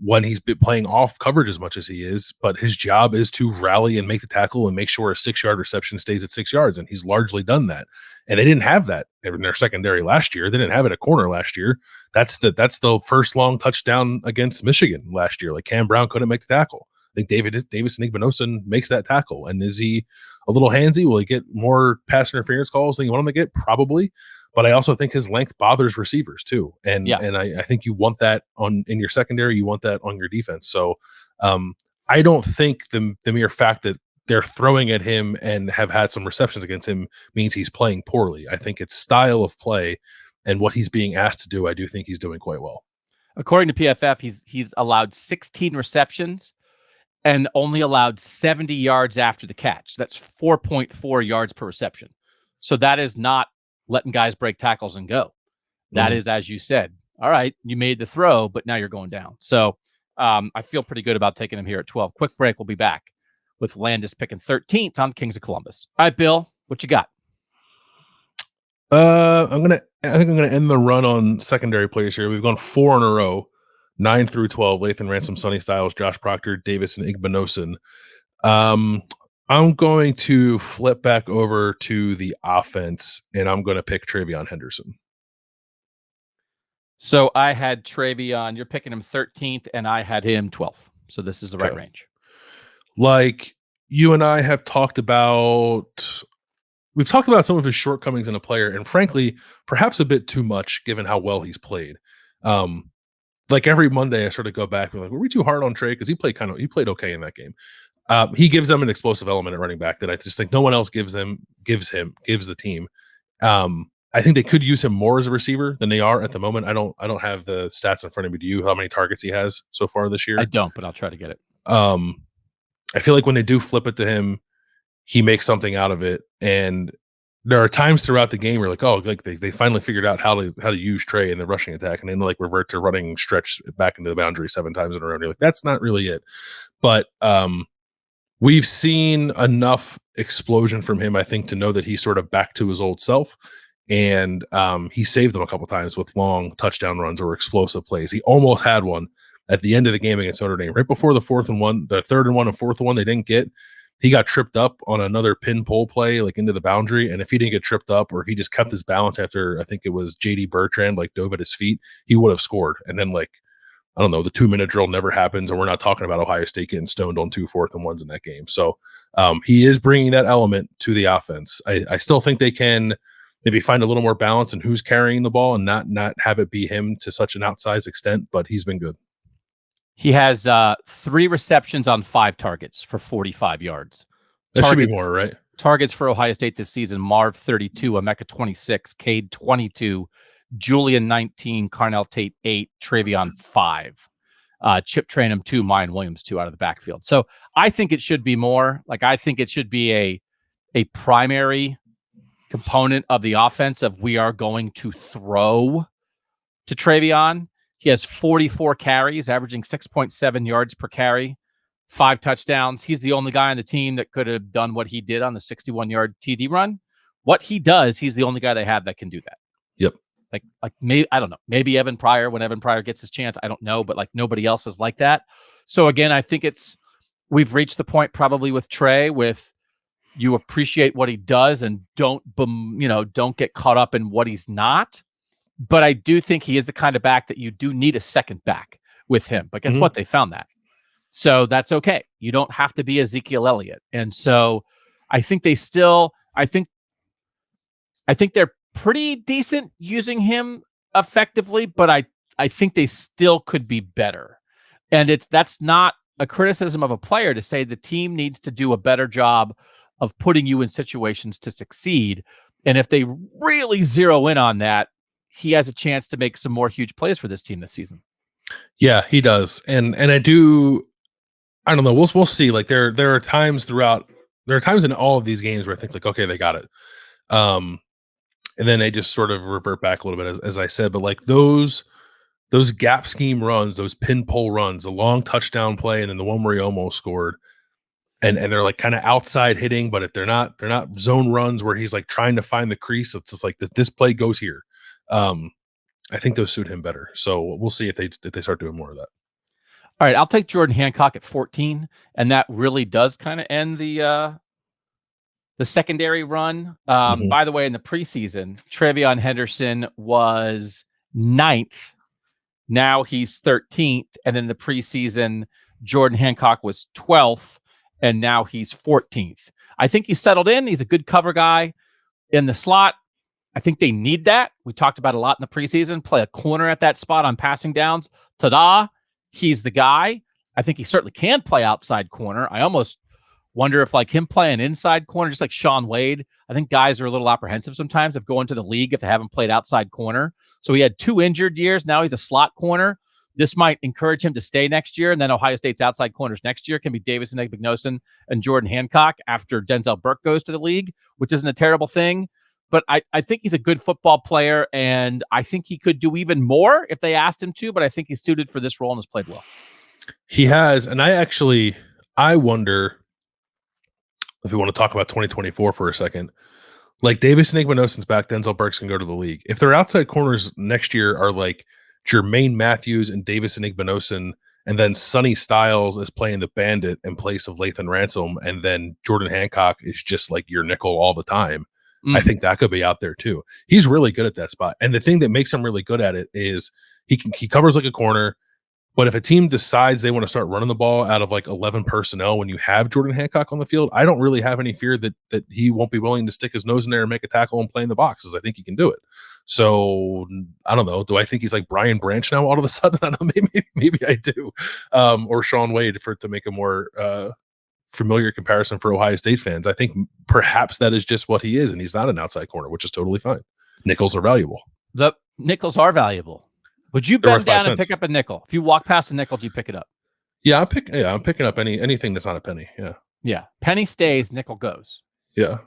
when he's been playing off coverage as much as he is, but his job is to rally and make the tackle and make sure a 6-yard reception stays at 6 yards. And he's largely done that. And they didn't have that in their secondary last year. They didn't have it at corner last year. That's the first long touchdown against Michigan last year. Like, Cam Brown couldn't make the tackle. I think Davis and Igbenogson makes that tackle. And is he a little handsy? Will he get more pass interference calls than you want him to get? Probably. But I also think his length bothers receivers too. And I think you want that in your secondary, you want that on your defense. So I don't think the mere fact that they're throwing at him and have had some receptions against him means he's playing poorly. I think it's style of play and what he's being asked to do. I do think he's doing quite well. According to PFF, he's allowed 16 receptions and only allowed 70 yards after the catch. That's 4.4 yards per reception. So that is not letting guys break tackles and go. That is, as you said, all right, you made the throw, but now you're going down. So I feel pretty good about taking him here at 12. Quick break. We'll be back with Landis picking 13th on Kings of Columbus. All right, Bill, what you got? I think I'm gonna end the run on secondary players here. We've gone 4 in a row, 9 through 12. Lathan Ransom, Sonny Styles, Josh Proctor, Davis, and Igbinosun. I'm going to flip back over to the offense, and I'm going to pick Travion Henderson. So I had Travion. You're picking him 13th, and I had him 12th. So this is the right range. Like you and I have talked about, we've talked about some of his shortcomings in a player, and frankly, perhaps a bit too much given how well he's played. Like every Monday, I sort of go back and like, were we too hard on Trey? Because he played okay in that game. He gives them an explosive element at running back that I just think no one else gives the team. I think they could use him more as a receiver than they are at the moment. I don't have the stats in front of me. Do you? How many targets he has so far this year? I don't, but I'll try to get it. I feel like when they do flip it to him, he makes something out of it. And there are times throughout the game where like, oh, like they finally figured out how to use Trey in the rushing attack, and then like revert to running stretch back into the boundary 7 times in a row. And you're like, that's not really it. But we've seen enough explosion from him, I think, to know that he's sort of back to his old self. And he saved them a couple times with long touchdown runs or explosive plays. He almost had one at the end of the game against Notre Dame, right before the 3rd and 1 and 4th one they didn't get. He got tripped up on another pin pull play, like into the boundary. And if he didn't get tripped up, or if he just kept his balance after, I think it was JD Bertrand, like dove at his feet, he would have scored. And then like, I don't know, the 2-minute drill never happens. And we're not talking about Ohio State getting stoned on 2 4th and 1s in that game. So he is bringing that element to the offense. I still think they can maybe find a little more balance in who's carrying the ball and not have it be him to such an outsized extent, but he's been good. He has 3 receptions on 5 targets for 45 yards. That should be more, right? Targets for Ohio State this season: Marv 32, Emeka 26, Cade 22, Julian 19, Carnell Tate 8, Travion 5, Chip Trainum 2, Mayan Williams 2 out of the backfield. So I think it should be more. Like I think it should be a primary component of the offense of we are going to throw to Travion. He has 44 carries, averaging 6.7 yards per carry, 5 touchdowns. He's the only guy on the team that could have done what he did on the 61-yard TD run. What he does, he's the only guy they have that can do that. Yep. Like maybe, I don't know, maybe Evan Pryor, when Evan Pryor gets his chance, I don't know, but like nobody else is like that. So again, I think we've reached the point probably with Trey with you appreciate what he does and don't get caught up in what he's not. But I do think he is the kind of back that you do need a second back with him. But guess what? They found that. So that's okay. You don't have to be Ezekiel Elliott. And so I think I think they're pretty decent using him effectively, but I think they still could be better. And that's not a criticism of a player to say the team needs to do a better job of putting you in situations to succeed. And if they really zero in on that, he has a chance to make some more huge plays for this team this season. Yeah, he does. And I don't know. We'll see. Like there are times in all of these games where I think like, okay, they got it. And then they just sort of revert back a little bit, as I said, but like those gap scheme runs, those pin pull runs, the long touchdown play, and then the one where he almost scored. And they're like kind of outside hitting, but if they're not zone runs where he's like trying to find the crease. It's just like this play goes here. I think those suit him better. So we'll see if they start doing more of that. All right, I'll take Jordan Hancock at 14, and that really does kind of end the secondary run. By the way, in the preseason, Travion Henderson was 9th. Now he's 13th, and in the preseason, Jordan Hancock was 12th, and now he's 14th. I think he's settled in. He's a good cover guy in the slot. I think they need that. We talked about a lot in the preseason. Play a corner at that spot on passing downs. Ta-da! He's the guy. I think he certainly can play outside corner. I almost wonder if like him playing inside corner, just like Sean Wade, I think guys are a little apprehensive sometimes of going to the league if they haven't played outside corner. So he had 2 injured years. Now he's a slot corner. This might encourage him to stay next year. And then Ohio State's outside corners next year can be Davis and Igbinosun and Jordan Hancock after Denzel Burke goes to the league, which isn't a terrible thing. But I think he's a good football player, and I think he could do even more if they asked him to, but I think he's suited for this role and has played well. He has, and I wonder, if we want to talk about 2024 for a second, like Davis and Igbinosun's back, Denzel Burks can go to the league. If their outside corners next year are like Jermaine Matthews and Davis and Igbinosun, and then Sonny Styles is playing the bandit in place of Lathan Ransom, and then Jordan Hancock is just like your nickel all the time, I think that could be out there too. He's really good at that spot. And the thing that makes him really good at it is he covers like a corner. But if a team decides they want to start running the ball out of like 11 personnel when you have Jordan Hancock on the field, I don't really have any fear that he won't be willing to stick his nose in there and make a tackle and play in the boxes. I think he can do it. So I don't know. Do I think he's like Brian Branch now all of a sudden? I don't know. Maybe I do. Or Sean Wade to make a more familiar comparison for Ohio State fans. I think perhaps that is just what he is, and he's not an outside corner, which is totally fine. Nickels are valuable. The nickels are valuable. Would you bend down and pick up a nickel? If you walk past a nickel, do you pick it up? Yeah, I'm picking up anything that's not a penny. Yeah. Yeah. Penny stays, nickel goes. Yeah.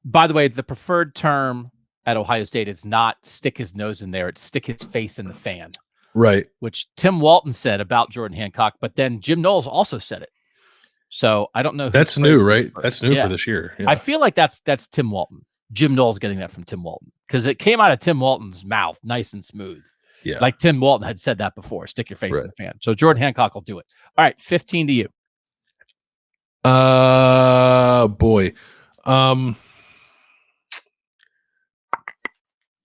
By the way, the preferred term at Ohio State is not stick his nose in there, it's stick his face in the fan. Right. Which Tim Walton said about Jordan Hancock, but then Jim Knowles also said it. So I don't know. That's new, right? That's new for this year. Yeah. I feel like that's Tim Walton. Jim Knowles getting that from Tim Walton because it came out of Tim Walton's mouth nice and smooth. Yeah. Like Tim Walton had said that before, stick your face in the fan. So Jordan Hancock will do it. All right, 15 to you. Boy.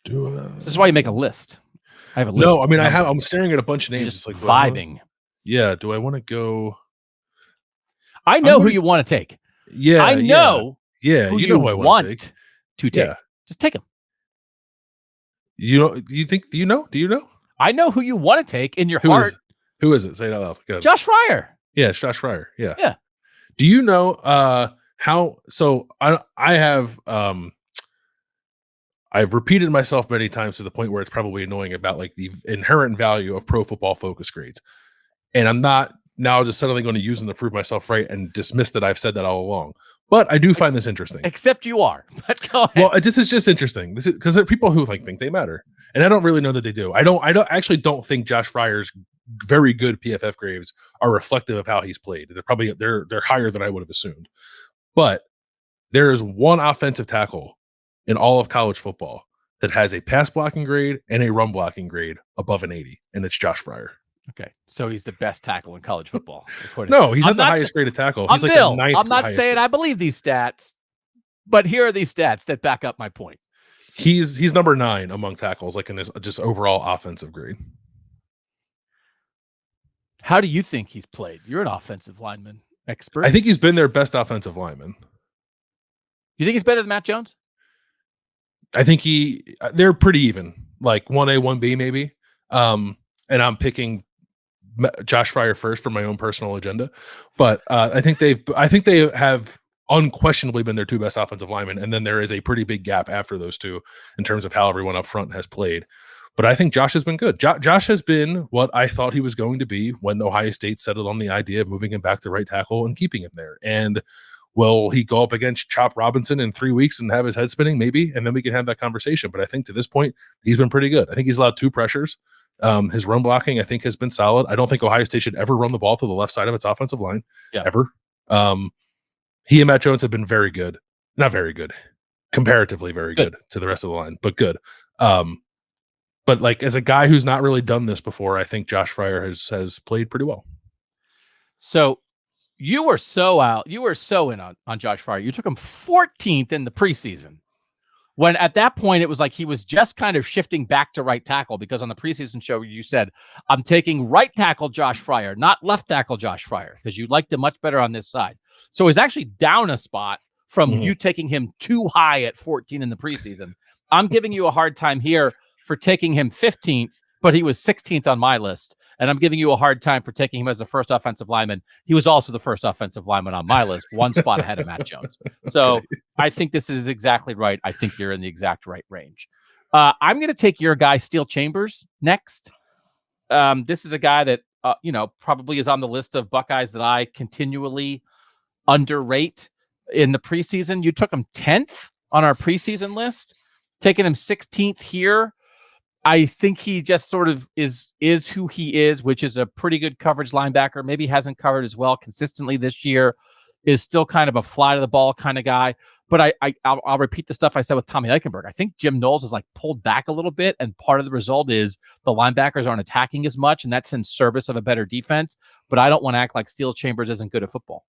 This is why you make a list. I have a list. No, I mean I'm staring at a bunch of names. Just like vibing. Do I want to go? I know who you want to take. Yeah. I know who you want to take. Yeah. Just take him. Do you know? I know who you want to take in your heart. Who is it? Say it out loud. Go. Josh Fryer. Yeah, it's Josh Fryer. Yeah. Yeah. Do you know how so I have I've repeated myself many times to the point where it's probably annoying about like the inherent value of Pro Football Focus grades. And I'm not now just suddenly going to use them to prove myself right and dismiss that I've said that all along. But I do find this interesting. Except you are. But go ahead. Well, this is just interesting. This is because there are people who like think they matter, and I don't really know that they do. I don't think Josh Fryer's very good PFF grades are reflective of how he's played. They're higher than I would have assumed. But there is one offensive tackle in all of college football that has a pass blocking grade and a run blocking grade above an 80, and it's Josh Fryer. Okay, so he's the best tackle in college football. No, he's not the highest graded tackle. He's like the ninth. I'm not saying I believe these stats, but here are these stats that back up my point. He's number 9 among tackles, like in his just overall offensive grade. How do you think he's played? You're an offensive lineman expert. I think he's been their best offensive lineman. You think he's better than Matt Jones? I think they're pretty even, like 1A, 1B maybe. And I'm picking Josh Fryer first for my own personal agenda, but I think they have unquestionably been their 2 best offensive linemen, and then there is a pretty big gap after those 2 in terms of how everyone up front has played. But I think Josh has been good. Josh has been what I thought he was going to be when Ohio State settled on the idea of moving him back to right tackle and keeping him there. And will he go up against Chop Robinson in 3 weeks and have his head spinning? Maybe, and then we can have that conversation. But I think to this point, he's been pretty good. I think he's allowed 2 pressures. His run blocking, I think, has been solid. I don't think Ohio State should ever run the ball to the left side of its offensive line, ever. He and Matt Jones have been very good. Not very good. Comparatively very good to the rest of the line, but good. But like as a guy who's not really done this before, I think Josh Fryer has played pretty well. So you were so in on Josh Fryer. You took him 14th in the preseason. When at that point, it was like he was just kind of shifting back to right tackle because on the preseason show, you said, I'm taking right tackle Josh Fryer, not left tackle Josh Fryer, because you liked him much better on this side. So he's actually down a spot from you taking him too high at 14 in the preseason. I'm giving you a hard time here for taking him 15th, but he was 16th on my list. And I'm giving you a hard time for taking him as the first offensive lineman. He was also the first offensive lineman on my list, 1 spot ahead of Matt Jones. So I think this is exactly right. I think you're in the exact right range. I'm going to take your guy, Steel Chambers, next. This is a guy that, probably is on the list of Buckeyes that I continually underrate in the preseason. You took him 10th on our preseason list, taking him 16th here. I think he just sort of is who he is, which is a pretty good coverage linebacker. Maybe hasn't covered as well consistently this year. is still kind of a fly to the ball kind of guy. But I'll repeat the stuff I said with Tommy Eichenberg. I think Jim Knowles is like pulled back a little bit, and part of the result is the linebackers aren't attacking as much, and that's in service of a better defense. But I don't want to act like Steel Chambers isn't good at football.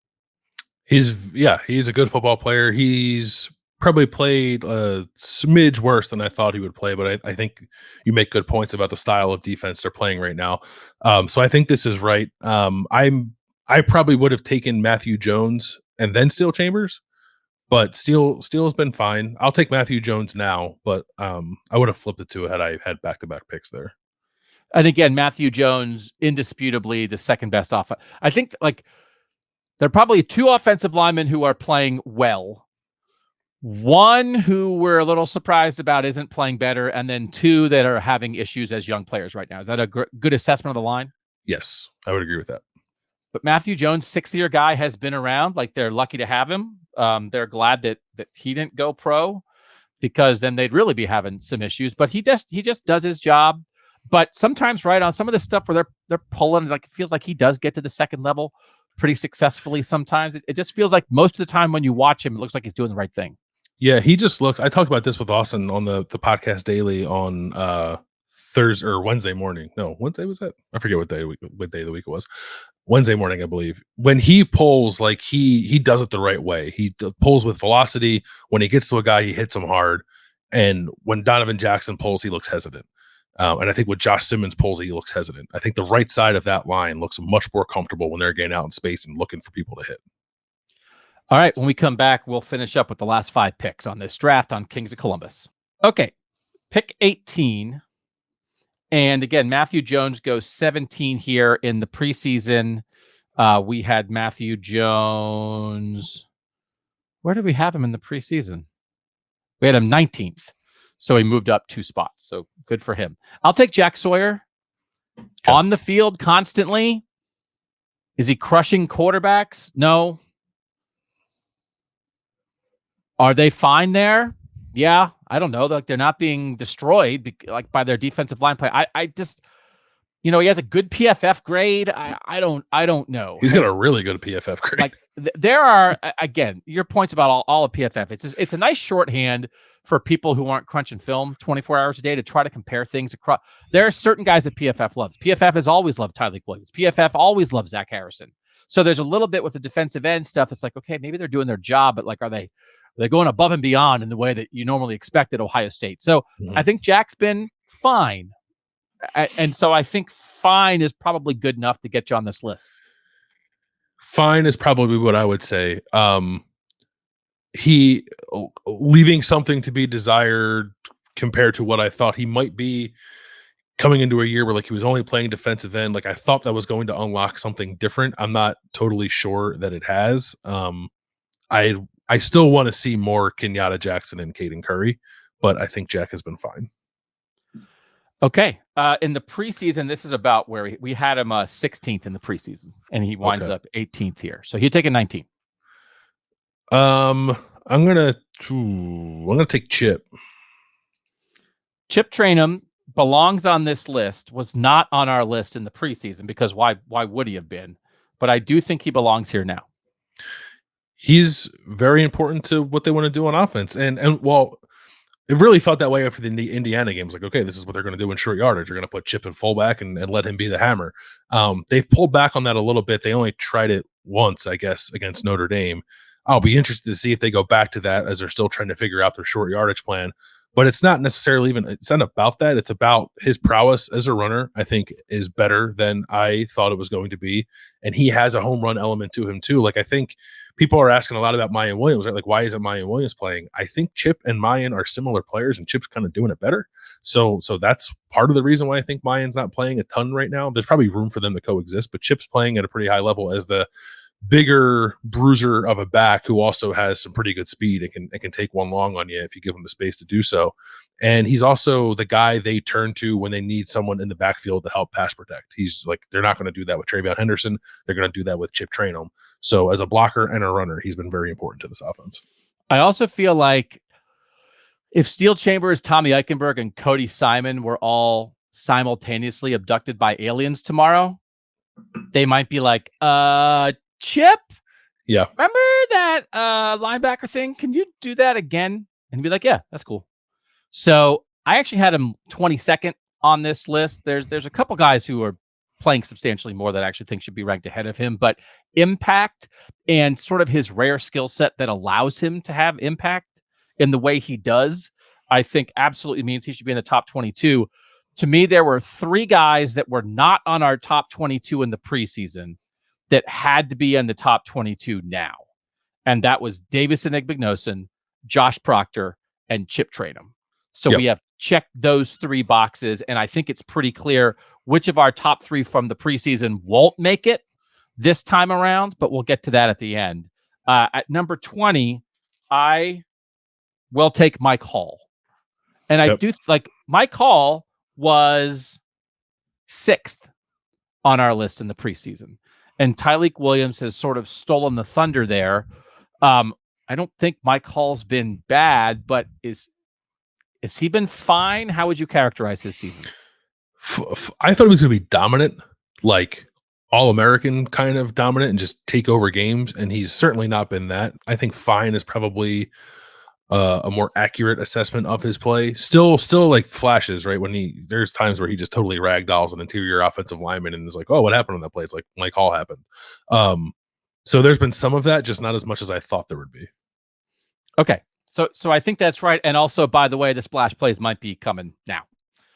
He's a good football player. He's probably played a smidge worse than I thought he would play, but I think you make good points about the style of defense they're playing right now. So I think this is right. I probably would have taken Matthew Jones and then Steel Chambers, but Steel has been fine. I'll take Matthew Jones now, but I would have flipped it to had I had back-to-back picks there. And again, Matthew Jones, indisputably the second best offense. I think like there are probably two offensive linemen who are playing well. One who we're a little surprised about isn't playing better, and then two that are having issues as young players right now. Is that a good assessment of the line? Yes, I would agree with that. But Matthew Jones, sixth-year guy, has been around. Like, they're lucky to have him. They're glad that he didn't go pro, because then they'd really be having some issues. But he just does his job. But sometimes, right, on some of the stuff where they're pulling, like, it feels like he does get to the second level pretty successfully sometimes. It just feels like most of the time when you watch him, it looks like he's doing the right thing. Yeah, he just looks. I talked about this with Austin on the podcast daily on Thursday or Wednesday morning. No, Wednesday was that? I forget what day of the week it was. Wednesday morning, I believe. When he pulls, like he does it the right way. He pulls with velocity. When he gets to a guy, he hits him hard. And when Donovan Jackson pulls, he looks hesitant. And I think when Josh Simmons pulls, he looks hesitant. I think the right side of that line looks much more comfortable when they're getting out in space and looking for people to hit. All right, when we come back, we'll finish up with the last 5 picks on this draft on Kings of Columbus. Okay, pick 18. And again, Matthew Jones goes 17 here in the preseason. We had Matthew Jones. Where did we have him in the preseason? We had him 19th. So he moved up 2 spots. So good for him. I'll take Jack Sawyer. Okay. On the field constantly. Is he crushing quarterbacks? No. Are they fine there? Yeah, I don't know. Like, they're not being destroyed like by their defensive line play. I just, he has a good PFF grade. I don't know. He's got a really good PFF grade. Like, there are, again, your points about all of PFF. It's a nice shorthand for people who aren't crunching film 24 hours a day to try to compare things across. There are certain guys that PFF loves. PFF has always loved Tyleik Williams. PFF always loves Zach Harrison. So there's a little bit with the defensive end stuff. It's like, okay, maybe they're doing their job, but like, are they going above and beyond in the way that you normally expect at Ohio State? So I think Jack's been fine. And so I think fine is probably good enough to get you on this list. Fine is probably what I would say. He leaving something to be desired compared to what I thought he might be coming into a year where like he was only playing defensive end. Like, I thought that was going to unlock something different. I'm not totally sure that it has. I still want to see more Kenyatta Jackson and Caden Curry, but I think Jack has been fine. Okay. In the preseason, this is about where we had him 16th in the preseason, and he winds up 18th here. So he'd take a 19. I'm gonna take Chip. Chip Trainum belongs on this list. Was not on our list in the preseason because why would he have been? But I do think he belongs here now. He's very important to what they want to do on offense. And well, it really felt that way after the Indiana games. Like, okay, this is what they're going to do in short yardage. They're going to put Chip in fullback and let him be the hammer. They've pulled back on that a little bit. They only tried it once, I guess, against Notre Dame. I'll be interested to see if they go back to that as they're still trying to figure out their short yardage plan. But it's not necessarily it's not about that. It's about his prowess as a runner, I think, is better than I thought it was going to be. And he has a home run element to him, too. Like, I think people are asking a lot about Mayan Williams, right? Like, why isn't Mayan Williams playing? I think Chip and Mayan are similar players, and Chip's kind of doing it better. So that's part of the reason why I think Mayan's not playing a ton right now. There's probably room for them to coexist, but Chip's playing at a pretty high level as the bigger bruiser of a back who also has some pretty good speed and can take one long on you if you give him the space to do so. And he's also the guy they turn to when they need someone in the backfield to help pass protect. He's like, they're not going to do that with Travion Henderson. They're going to do that with Chip Trainum. So as a blocker and a runner, he's been very important to this offense. I also feel like if Steel Chambers, Tommy Eichenberg, and Cody Simon were all simultaneously abducted by aliens tomorrow, they might be like, Chip, Yeah. remember that linebacker thing? Can you do that again? And be like, yeah, that's cool. So I actually had him 22nd on this list. There's a couple guys who are playing substantially more that I actually think should be ranked ahead of him, but impact and sort of his rare skill set that allows him to have impact in the way he does, I think absolutely means he should be in the top 22. To me, there were 3 guys that were not on our top 22 in the preseason that had to be in the top 22 now. And that was Davison Igbinosun, Josh Proctor, and Chip Trayanum. So Yep. we have checked those 3 boxes, and I think it's pretty clear which of our top 3 from the preseason won't make it this time around, but we'll get to that at the end. At number 20, I will take Mike Hall. And I do like Mike Hall was 6th on our list in the preseason. And Tyleik Williams has sort of stolen the thunder there. I don't think Mike Hall's been bad, but has he been fine? How would you characterize his season? I thought he was going to be dominant, like all-American kind of dominant and just take over games. And he's certainly not been that. I think fine is probably a more accurate assessment of his play. Still like flashes, right? There's times where he just totally ragdolls an interior offensive lineman and is like, oh, what happened on that play? It's like Mike Hall happened. So there's been some of that, just not as much as I thought there would be. Okay. So I think that's right. And also, by the way, the splash plays might be coming now.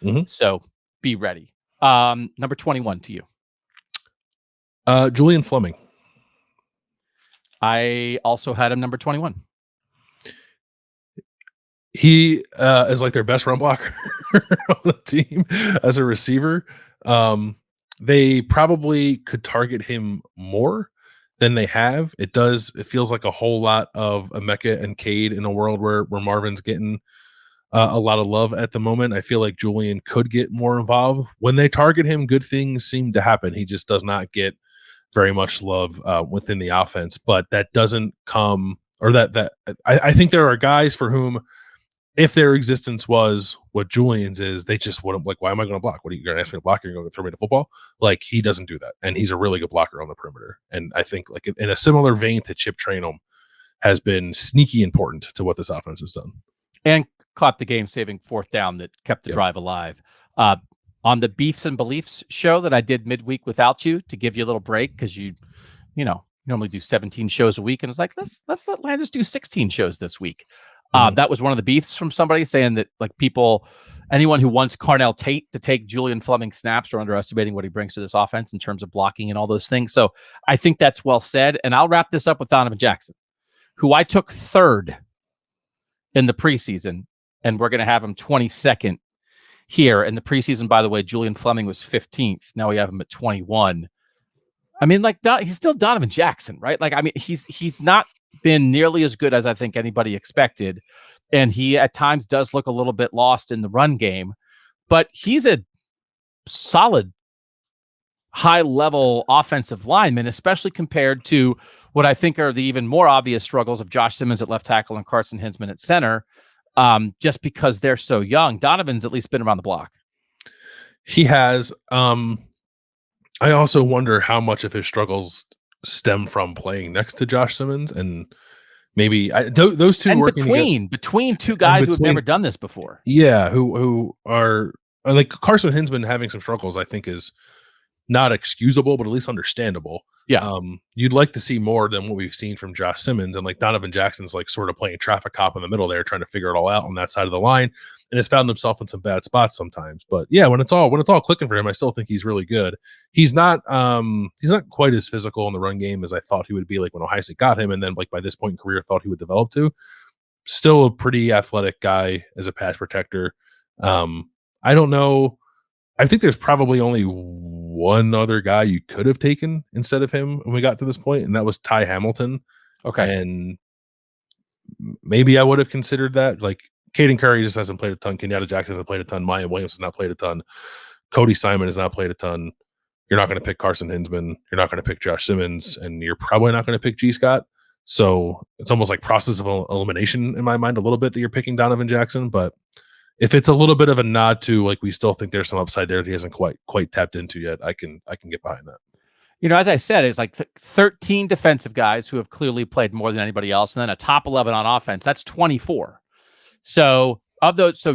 Mm-hmm. So be ready. Number 21 to you. Julian Fleming. I also had him number 21. He is like their best run blocker on the team as a receiver. They probably could target him more than they have. It feels like a whole lot of Emeka and Cade in a world where Marvin's getting a lot of love at the moment. I feel like Julian could get more involved. When they target him, good things seem to happen. He just does not get very much love within the offense, but that doesn't come, or I think there are guys for whom, if their existence was what Julian's is, they just wouldn't, like, why am I going to block? What are you going to ask me to block? You're going to throw me to football? Like, he doesn't do that. And he's a really good blocker on the perimeter. And I think, like, in a similar vein to Chip Trayanum, has been sneaky important to what this offense has done. And caught the game-saving 4th down that kept the drive alive. On the Beefs and Beliefs show that I did midweek without you to give you a little break, because you normally do 17 shows a week, and it's like, let's let Landis do 16 shows this week. That was one of the beefs from somebody saying that, like, anyone who wants Carnell Tate to take Julian Fleming snaps are underestimating what he brings to this offense in terms of blocking and all those things. So I think that's well said. And I'll wrap this up with Donovan Jackson, who I took 3rd in the preseason, and we're going to have him 22nd here. In the preseason, by the way, Julian Fleming was 15th. Now we have him at 21. I mean, like, he's still Donovan Jackson, right? Like, I mean, he's not been nearly as good as I think anybody expected. And he at times does look a little bit lost in the run game, but he's a solid high-level offensive lineman, especially compared to what I think are the even more obvious struggles of Josh Simmons at left tackle and Carson Hinsman at center, just because they're so young. Donovan's at least been around the block. He has. I also wonder how much of his struggles stem from playing next to Josh Simmons, and maybe those two and working between 2 guys who have never done this before. Yeah, who are like Carson Hinsman having some struggles, I think, is not excusable, but at least understandable. Yeah. You'd like to see more than what we've seen from Josh Simmons, and like Donovan Jackson's like sort of playing traffic cop in the middle there, trying to figure it all out on that side of the line, and has found himself in some bad spots sometimes. But yeah, when it's all clicking for him, I still think he's really good. He's not quite as physical in the run game as I thought he would be, like when Ohio State got him, and then like by this point in career thought he would develop to. Still a pretty athletic guy as a pass protector. I don't know. I think there's probably only one other guy you could have taken instead of him when we got to this point, and that was Ty Hamilton. Okay. And maybe I would have considered that. Like, Caden Curry just hasn't played a ton. Kenyatta Jackson hasn't played a ton. Maya Williams has not played a ton. Cody Simon has not played a ton. You're not going to pick Carson Hinsman. You're not going to pick Josh Simmons, and you're probably not going to pick G. Scott. So it's almost like process of elimination in my mind a little bit that you're picking Donovan Jackson. But if it's a little bit of a nod to, like, we still think there's some upside there that he hasn't quite tapped into yet, I can get behind that. As I said, it's like 13 defensive guys who have clearly played more than anybody else, and then a top 11 on offense. That's 24. So of those,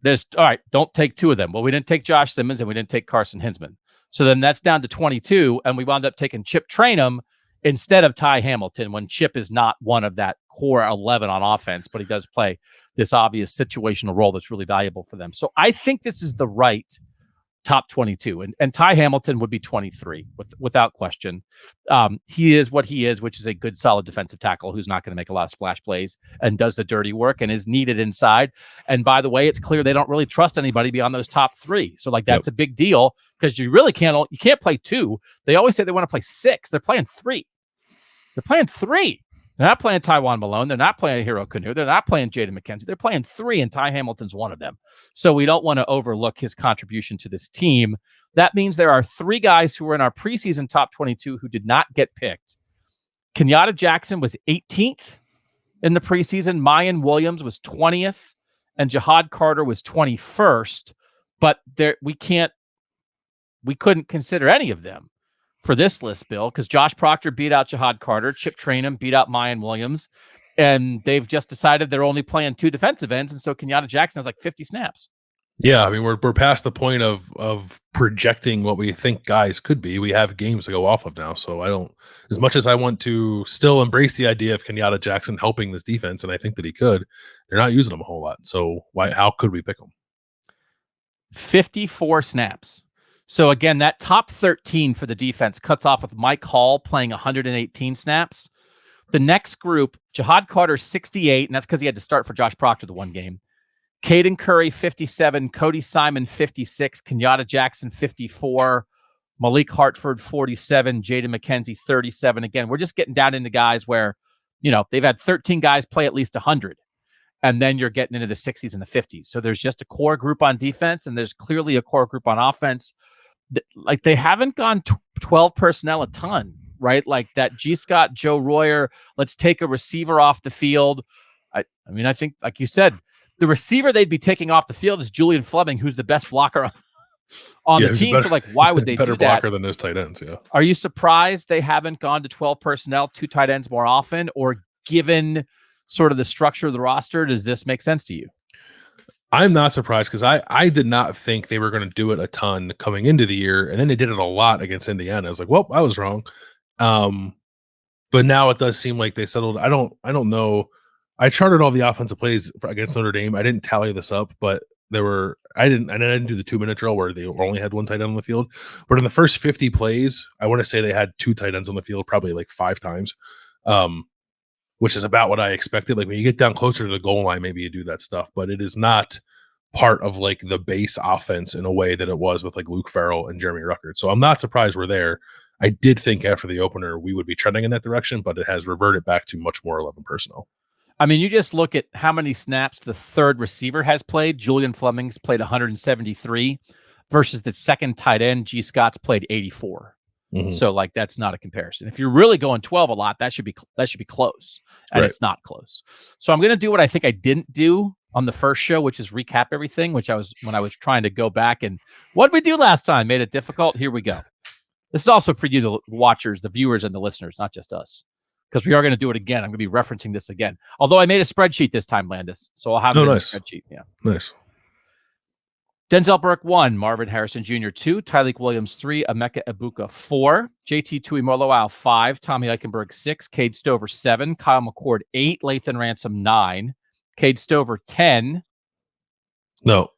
there's all right. Don't take two of them. Well, we didn't take Josh Simmons and we didn't take Carson Hinsman. So then that's down to 22, and we wound up taking Chip Trainum instead of Ty Hamilton when Chip is not one of that core 11 on offense, but he does play this obvious situational role that's really valuable for them. So I think this is the right top 22, and Ty Hamilton would be 23 without question. He is what he is, which is a good, solid defensive tackle who's not going to make a lot of splash plays and does the dirty work and is needed inside. And by the way, it's clear they don't really trust anybody beyond those top three. So like that's a big deal because you really can't play two. They always say they want to play six. They're playing three. They're not playing Tywone Malone. They're not playing Hero Kanu. They're not playing Jaden McKenzie. They're playing three, and Ty Hamilton's one of them. So we don't want to overlook his contribution to this team. That means there are three guys who were in our preseason top 22 who did not get picked. Kenyatta Jackson was 18th in the preseason. Mayan Williams was 20th, and Jihad Carter was 21st. But we couldn't consider any of them for this list, Bill, because Josh Proctor beat out Jihad Carter, Chip Trainum beat out Mayan Williams, and they've just decided they're only playing two defensive ends, and so Kenyatta Jackson has like 50 snaps. Yeah, I mean, we're past the point of projecting what we think guys could be. We have games to go off of now, so I don't, as much as I want to still embrace the idea of Kenyatta Jackson helping this defense, and I think that he could, they're not using him a whole lot. So how could we pick him? 54 snaps. So again, that top 13 for the defense cuts off with Mike Hall playing 118 snaps. The next group, Jihad Carter 68, and that's because he had to start for Josh Proctor the one game. Caden Curry 57, Cody Simon 56, Kenyatta Jackson 54, Malik Hartford 47, Jaden McKenzie 37. Again, we're just getting down into guys where, they've had 13 guys play at least 100. And then you're getting into the 60s and the 50s. So there's just a core group on defense, and there's clearly a core group on offense. Like they haven't gone 12 personnel a ton, right? Like that G. Scott, Joe Royer, let's take a receiver off the field. I think, like you said, the receiver they'd be taking off the field is Julian Fleming, who's the best blocker on the team. So like, why would they do that? Better blocker than those tight ends, yeah. Are you surprised they haven't gone to 12 personnel, two tight ends more often, or given sort of the structure of the roster, does this make sense to you? I'm not surprised because I did not think they were going to do it a ton coming into the year, and then they did it a lot against Indiana. I was like, well, I was wrong. But now it does seem like they settled. I don't know. I charted all the offensive plays against Notre Dame. I didn't tally this up, but I didn't do the 2-minute drill where they only had one tight end on the field. But in the first 50 plays, I want to say they had two tight ends on the field, probably like 5 times. Which is about what I expected. Like when you get down closer to the goal line, maybe you do that stuff, but it is not part of like the base offense in a way that it was with like Luke Farrell and Jeremy Ruckert. So I'm not surprised we're there. I did think after the opener, we would be trending in that direction, but it has reverted back to much more 11 personnel. I mean, you just look at how many snaps the third receiver has played. Julian Fleming's played 173 versus the second tight end, G. Scott's played 84. Mm-hmm. So like that's not a comparison. If you're really going 12 a lot, that should be close, and It's not close. So I'm going to do what I think I didn't do on the first show, which is recap everything. When I was trying to go back and what did we do last time? Made it difficult. Here we go. This is also for you, the watchers, the viewers, and the listeners, not just us, because we are going to do it again. I'm going to be referencing this again. Although I made a spreadsheet this time, Landis, so I'll have it in the spreadsheet. Yeah, nice. Denzel Burke 1, Marvin Harrison Jr. 2, Tyleik Williams 3, Emeka Egbuka 4, JT Tuimoloau 5, Tommy Eichenberg 6, Cade Stover 7, Kyle McCord 8, Lathan Ransom 9, Cade Stover 10. No.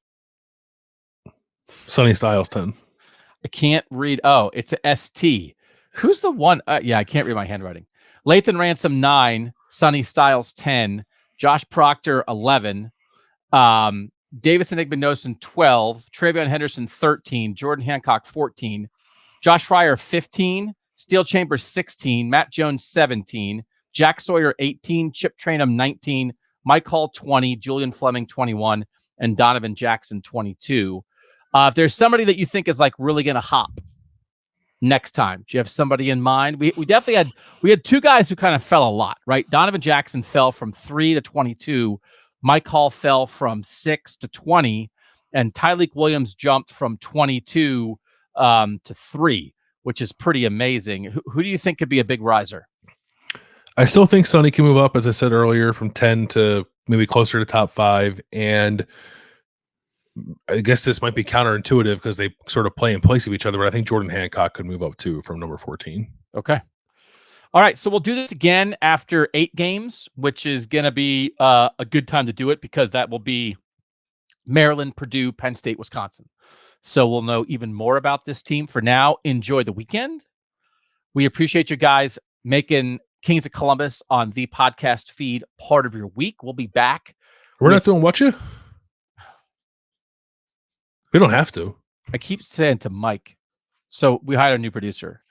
Sonny Styles 10. I can't read. Oh, it's a ST. Who's the one? I can't read my handwriting. Lathan Ransom 9, Sonny Styles 10, Josh Proctor 11, Davison Igbinosun 12, Travion Henderson 13, Jordan Hancock 14, Josh Fryer 15, Steel Chambers 16, Matt Jones 17, Jack Sawyer 18, Chip Trainum 19, Mike Hall 20, Julian Fleming 21, and Donovan Jackson 22. If there's somebody that you think is like really going to hop next time, do you have somebody in mind? We definitely had two guys who kind of fell a lot, right? Donovan Jackson fell from 3 to 22. Mike Hall fell from 6 to 20, and Tyleik Williams jumped from 22 to 3. which is pretty amazing. Who do you think could be a big riser? I still think Sonny can move up, as I said earlier, from 10 to maybe closer to top 5. And I guess this might be counterintuitive because they sort of play in place of each other, but I think Jordan Hancock could move up too from number 14. Okay. All right. So we'll do this again after 8 games, which is going to be a good time to do it because that will be Maryland, Purdue, Penn State, Wisconsin. So we'll know even more about this team. For now, enjoy the weekend. We appreciate you guys making Kings of Columbus on the podcast feed part of your week. We'll be back. We're not doing what you? We don't have to. I keep saying to Mike, so we hired a new producer,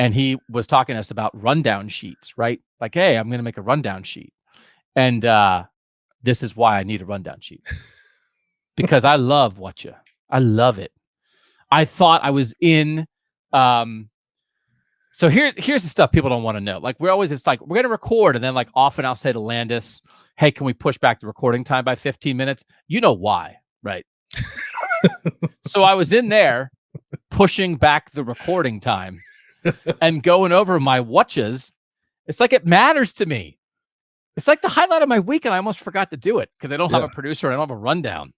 and he was talking to us about rundown sheets, right? Like, hey, I'm going to make a rundown sheet. And this is why I need a rundown sheet. Because I love what you. I love it. I thought I was in. So here's the stuff people don't want to know. Like it's like, we're going to record. And then like often I'll say to Landis, hey, can we push back the recording time by 15 minutes? You know why, right? So I was in there pushing back the recording time and going over my watches. It's like it matters to me. It's like the highlight of my week, and I almost forgot to do it because I don't have a producer and I don't have a rundown.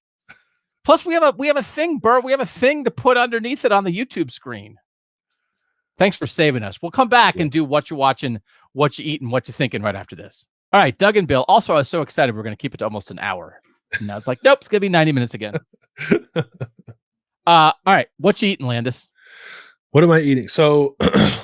Plus, we have a thing, Bert. We have a thing to put underneath it on the YouTube screen. Thanks for saving us. We'll come back and do what you're watching, what you eating, what you're thinking right after this. All right, Doug and Bill. Also, I was so excited we're going to keep it to almost an hour. And now it's like, nope, it's going to be 90 minutes again. All right, what you eating, Landis? What am I eating? So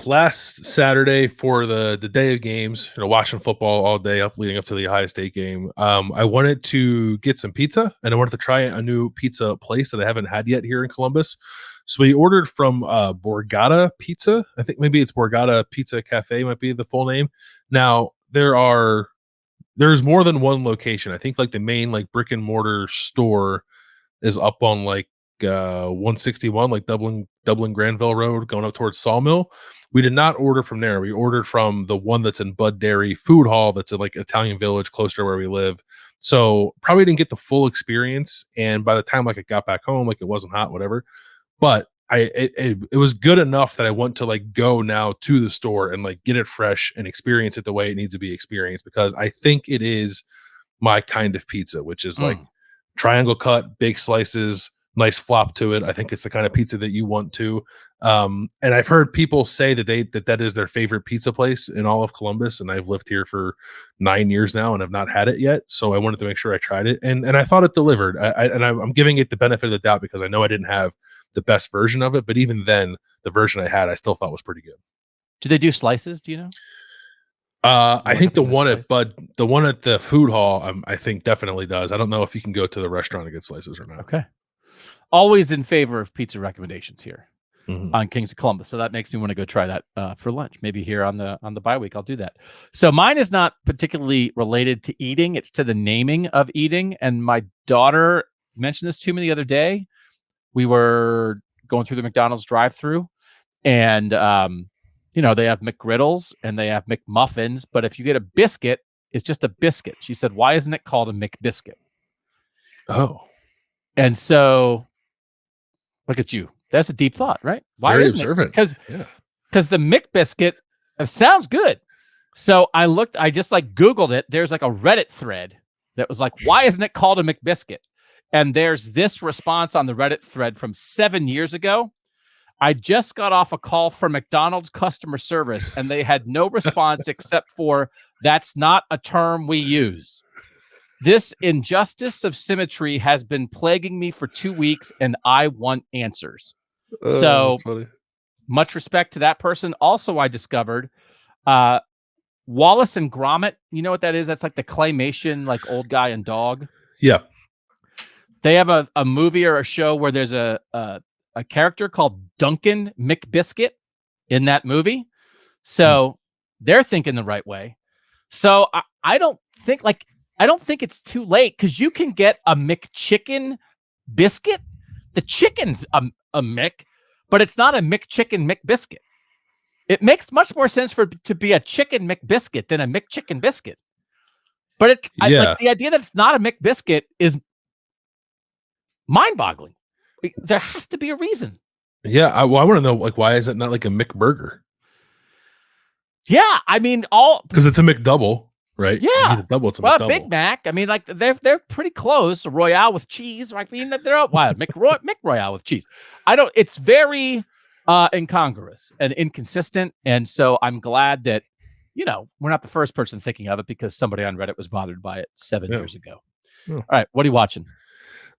last Saturday for the day of games, watching football all day leading up to the Ohio State game, I wanted to get some pizza, and I wanted to try a new pizza place that I haven't had yet here in Columbus. So we ordered from Borgata Pizza. I think maybe it's Borgata Pizza Cafe might be the full name. Now, there's more than one location. I think like the main like brick and mortar store is up on like 161, like Dublin Granville Road, going up towards Sawmill. We did not order from there. We ordered from the one that's in Bud Dairy Food Hall, that's in like Italian Village, closer to where we live. So probably didn't get the full experience. And by the time like I got back home, like it wasn't hot, whatever. But it was good enough that I want to like go now to the store and like get it fresh and experience it the way it needs to be experienced, because I think it is my kind of pizza, which is like triangle cut, big slices, nice flop to it. I think it's the kind of pizza that you want to. And I've heard people say that that is their favorite pizza place in all of Columbus. And I've lived here for 9 years now and have not had it yet. So I wanted to make sure I tried it. And I thought it delivered. I'm giving it the benefit of the doubt because I know I didn't have the best version of it. But even then, the version I had, I still thought was pretty good. Do they do slices? Do you know? I think the one at the food hall, I think definitely does. I don't know if you can go to the restaurant and get slices or not. Okay. Always in favor of pizza recommendations here on Kings of Columbus. So that makes me want to go try that for lunch. Maybe here on the bye week, I'll do that. So mine is not particularly related to eating. It's to the naming of eating. And my daughter mentioned this to me the other day. We were going through the McDonald's drive-thru, and they have McGriddles and they have McMuffins. But if you get a biscuit, it's just a biscuit. She said, "Why isn't it called a McBiscuit?" Oh, and so. Look at you. That's a deep thought, right? Why Very isn't observant. it? Because the McBiscuit sounds good. So I just like Googled it. There's like a Reddit thread that was like, why isn't it called a McBiscuit? And there's this response on the Reddit thread from 7 years ago. I just got off a call from McDonald's customer service, and they had no response except for, that's not a term we use. This injustice of symmetry has been plaguing me for 2 weeks, and I want answers. So much respect to that person. Also, I discovered Wallace and Gromit. You know what that is? That's like the claymation, like old guy and dog. Yeah. They have a movie or a show where there's a character called Duncan McBiscuit in that movie. So they're thinking the right way. So I don't think it's too late, because you can get a McChicken biscuit. The chicken's a Mick, but it's not a McChicken McBiscuit. It makes much more sense for it to be a chicken McBiscuit than a McChicken biscuit. But like the idea that it's not a McBiscuit is mind-boggling. There has to be a reason. Yeah, I want to know, like, why is it not like a McBurger? Yeah, I mean, all Because it's a McDouble, right? You yeah. get a double, it's a Well, Big McDouble. Mac. I mean, like they're pretty close. Royale with cheese. I mean, they're all wild. McRoyale with cheese. I don't. It's very incongruous and inconsistent. And so I'm glad that we're not the first person thinking of it because somebody on Reddit was bothered by it 7 years ago. Yeah. All right, what are you watching?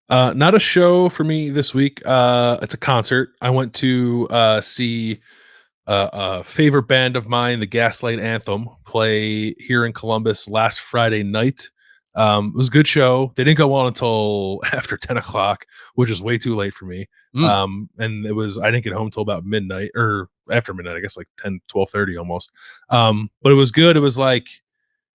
Not a show for me this week. It's a concert. I went to see a favorite band of mine, the Gaslight Anthem, play here in Columbus last Friday night. It was a good show. They didn't go on until after 10 o'clock, which is way too late for me. And I didn't get home till about midnight or after midnight, I guess like 10, 12:30 almost. But it was good.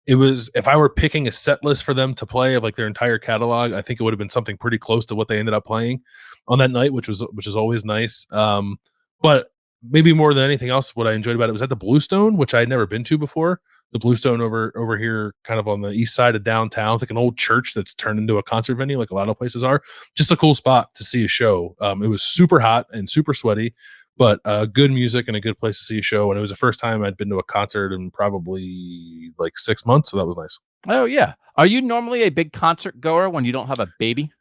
If I were picking a set list for them to play of like their entire catalog, I think it would have been something pretty close to what they ended up playing on that night, which is always nice. But maybe more than anything else, what I enjoyed about it was at the Bluestone, which I had never been to before. The Bluestone over here, kind of on the east side of downtown. It's like an old church that's turned into a concert venue, like a lot of places are. Just a cool spot to see a show. It was super hot and super sweaty, but good music and a good place to see a show. And it was the first time I'd been to a concert in probably like 6 months, so that was nice. Oh yeah. Are you normally a big concert goer when you don't have a baby?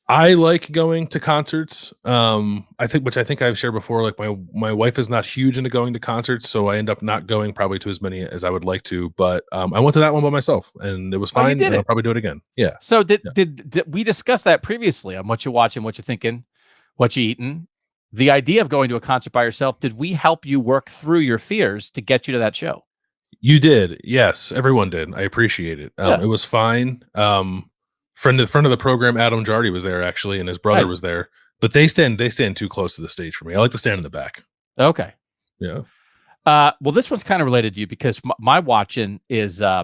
I like going to concerts. I think I've shared before. Like my wife is not huge into going to concerts, so I end up not going probably to as many as I would like to. But I went to that one by myself, and it was Oh, you fine. did And I'll it. probably do it again. Yeah. So did Yeah. did we discuss that previously on what you're watching, what you're thinking, what you eating? The idea of going to a concert by yourself, did we help you work through your fears to get you to that show? You did. Yes, everyone did. I appreciate it. Yeah. It was fine. Friend of the program, Adam Jardy, was there actually, and his brother Nice. was there. But they stand too close to the stage for me. I like to stand in the back. Okay. Yeah. Well, this one's kind of related to you because my watching is I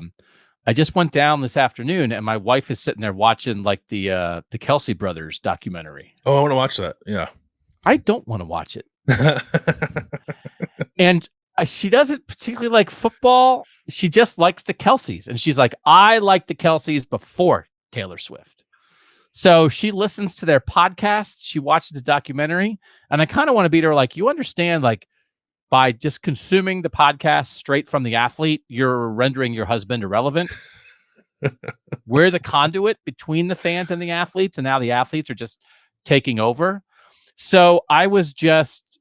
just went down this afternoon and my wife is sitting there watching like the Kelsey brothers documentary. Oh, I want to watch that. Yeah. I don't want to watch it. And she doesn't particularly like football. She just likes the Kelseys. And she's like, I like the Kelseys before Taylor Swift. So she listens to their podcasts. She watches the documentary. And I kind of want to beat her like, you understand, like, by just consuming the podcast straight from the athlete, you're rendering your husband irrelevant. We're the conduit between the fans and the athletes. And now the athletes are just taking over. So I was just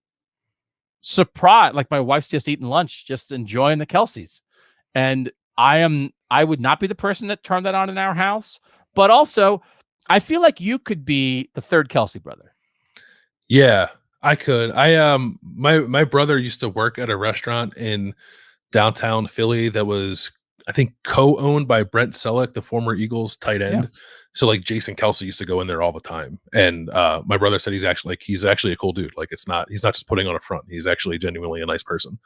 surprised. Like my wife's just eating lunch, just enjoying the Kelseys. And I would not be the person that turned that on in our house. But also, I feel like you could be the third Kelsey brother. Yeah, I could. My brother used to work at a restaurant in downtown Philly that was, I think, co-owned by Brent Selleck, the former Eagles tight end. Yeah. So like Jason Kelsey used to go in there all the time. And my brother said he's actually a cool dude. Like he's not just putting on a front. He's actually genuinely a nice person.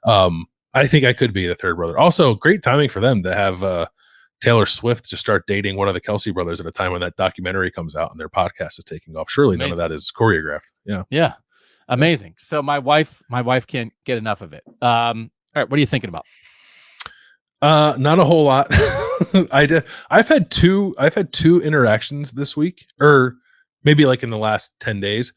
I think I could be the third brother. Also, great timing for them to have Taylor Swift to start dating one of the Kelsey brothers at a time when that documentary comes out and their podcast is taking off. Surely None of that is choreographed. Yeah. Yeah. Amazing. So my wife can't get enough of it. All right. What are you thinking about? Not a whole lot. I've had two interactions this week, or maybe like in the last 10 days,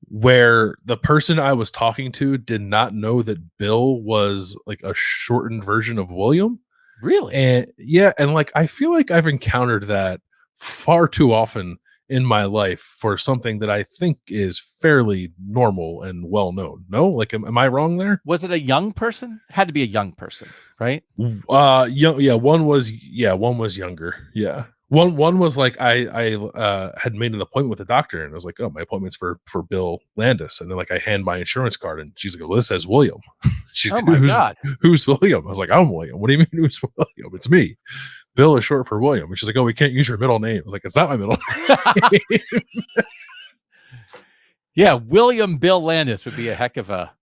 where the person I was talking to did not know that Bill was like a shortened version of William. Really? And yeah, and like I feel like I've encountered that far too often in my life for something that I think is fairly normal and well known. No, like am I wrong there? Was it a young person? It had to be a young person, right? Young, yeah, one was younger. Yeah. One was like I had made an appointment with the doctor and I was like, oh, my appointment's for Bill Landis. And then like I hand my insurance card and she's like, well, this says William. She's Oh my God. Who's William? I was like, I'm William. What do you mean who's William? It's me. Bill is short for William. And she's like, oh, we can't use your middle name. I was like, it's not my middle name. Yeah, William Bill Landis would be a heck of a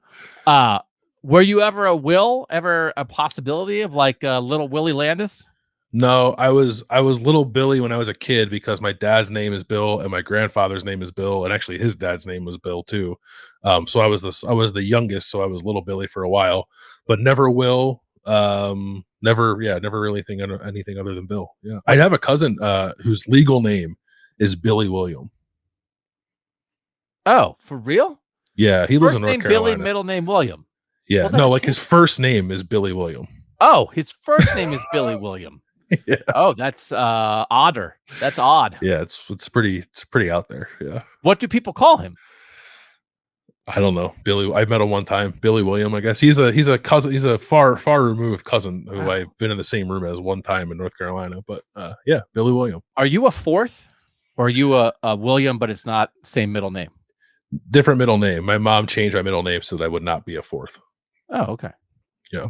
were you ever a possibility of like little Willie Landis? No, I was little Billy when I was a kid because my dad's name is Bill and my grandfather's name is Bill, and actually his dad's name was Bill too. So I was the youngest, so I was little Billy for a while, but never Will. Never really anything other than Bill. Yeah, I have a cousin whose legal name is Billy William. Oh, for real? Yeah, he lives First in North name Billy, Carolina. middle name William. Yeah, Well, no, that's like his first name is Billy William. Oh, his first name is Billy William. Yeah. Oh, that's odder. That's odd. Yeah, it's pretty out there. Yeah. What do people call him? I don't know. Billy, I met him one time. Billy William, I guess. He's a cousin. He's a far removed cousin who I've been in the same room as one time in North Carolina. But yeah, Billy William. Are you a fourth? Or are you a William, but it's not same middle name? Different middle name. My mom changed my middle name so that I would not be a fourth. Oh, okay. Yeah.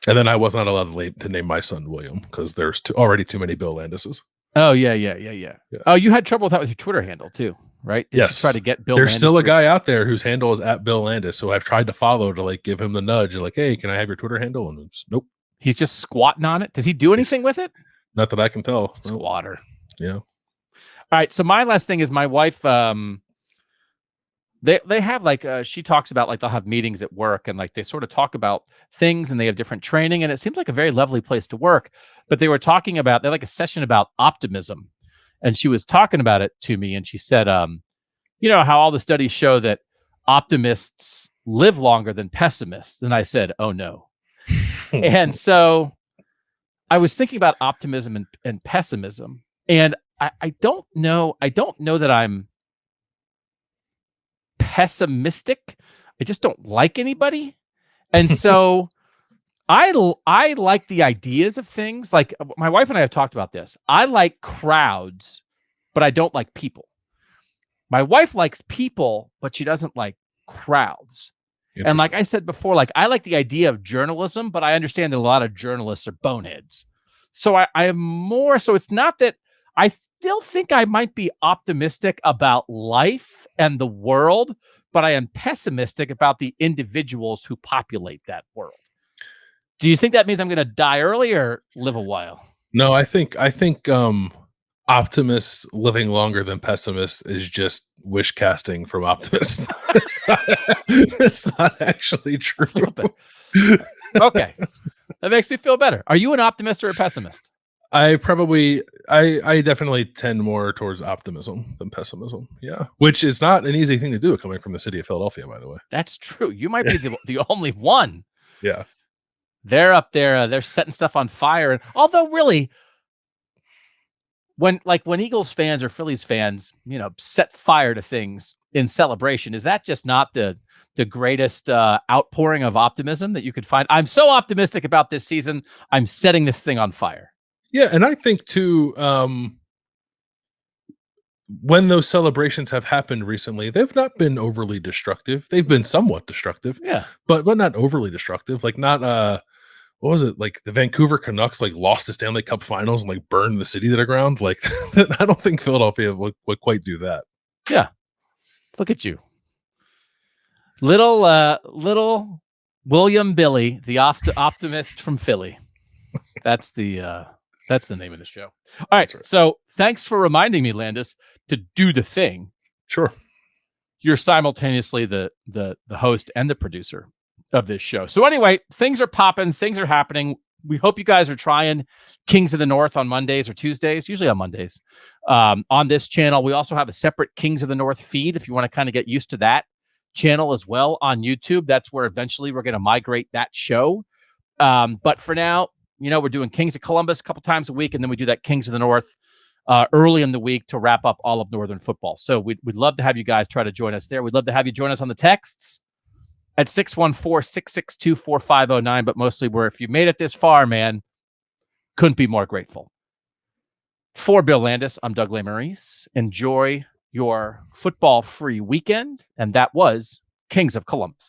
And then I was not allowed to name my son William because there's already too many Bill Landises. Oh, yeah. Oh, you had trouble with that with your Twitter handle too, right? Did yes. you try to get Bill There's Landis still a guy out there whose handle is at Bill Landis. So I've tried to follow to like give him the nudge. Like, hey, can I have your Twitter handle? And it's nope. He's just squatting on it. Does he do anything with it? Not that I can tell. Squatter. Yeah. All right. So my last thing is my wife, they have like she talks about like they'll have meetings at work and like they sort of talk about things and they have different training and it seems like a very lovely place to work. But they were talking about they're like a session about optimism, and she was talking about it to me and she said, you know how all the studies show that optimists live longer than pessimists, and I said, oh no. And so I was thinking about optimism and pessimism, and I don't know that I'm pessimistic. I just don't like anybody. And so I like the ideas of things. Like my wife and I have talked about this. I like crowds, but I don't like people. My wife likes people, but she doesn't like crowds. And like I said before, like I like the idea of journalism, but I understand that a lot of journalists are boneheads. So I am more, so it's not that I still think I might be optimistic about life and the world, but I am pessimistic about the individuals who populate that world. Do you think that means I'm going to die early or live a while? No, I think optimists living longer than pessimists is just wish casting from optimists. It's not actually true. Okay. That makes me feel better. Are you an optimist or a pessimist? I definitely tend more towards optimism than pessimism. Yeah. Which is not an easy thing to do coming from the city of Philadelphia, by the way. That's true. You might be the only one. Yeah. They're up there. They're setting stuff on fire. And although really, when Eagles fans or Phillies fans, you know, set fire to things in celebration, is that just not the greatest outpouring of optimism that you could find? I'm so optimistic about this season. I'm setting this thing on fire. Yeah, and I think too, when those celebrations have happened recently, they've not been overly destructive. They've been somewhat destructive, yeah, but not overly destructive. Like not what was it? Like the Vancouver Canucks like lost the Stanley Cup Finals and like burned the city to the ground. Like I don't think Philadelphia would quite do that. Yeah, look at you, little William Billy, the optimist from Philly. That's the name of the show. All right. So thanks for reminding me, Landis, to do the thing. Sure. You're simultaneously the host and the producer of this show. So anyway, things are popping. Things are happening. We hope you guys are trying Kings of the North on Mondays or Tuesdays, usually on Mondays, on this channel. We also have a separate Kings of the North feed if you want to kind of get used to that channel as well on YouTube. That's where eventually we're going to migrate that show. But for now, you know, we're doing Kings of Columbus a couple times a week, and then we do that Kings of the North early in the week to wrap up all of Northern football. So we'd love to have you guys try to join us there. We'd love to have you join us on the texts at 614-662-4509. But mostly if you made it this far, man, couldn't be more grateful. For Bill Landis, I'm Doug Lesmerises. Enjoy your football-free weekend. And that was Kings of Columbus.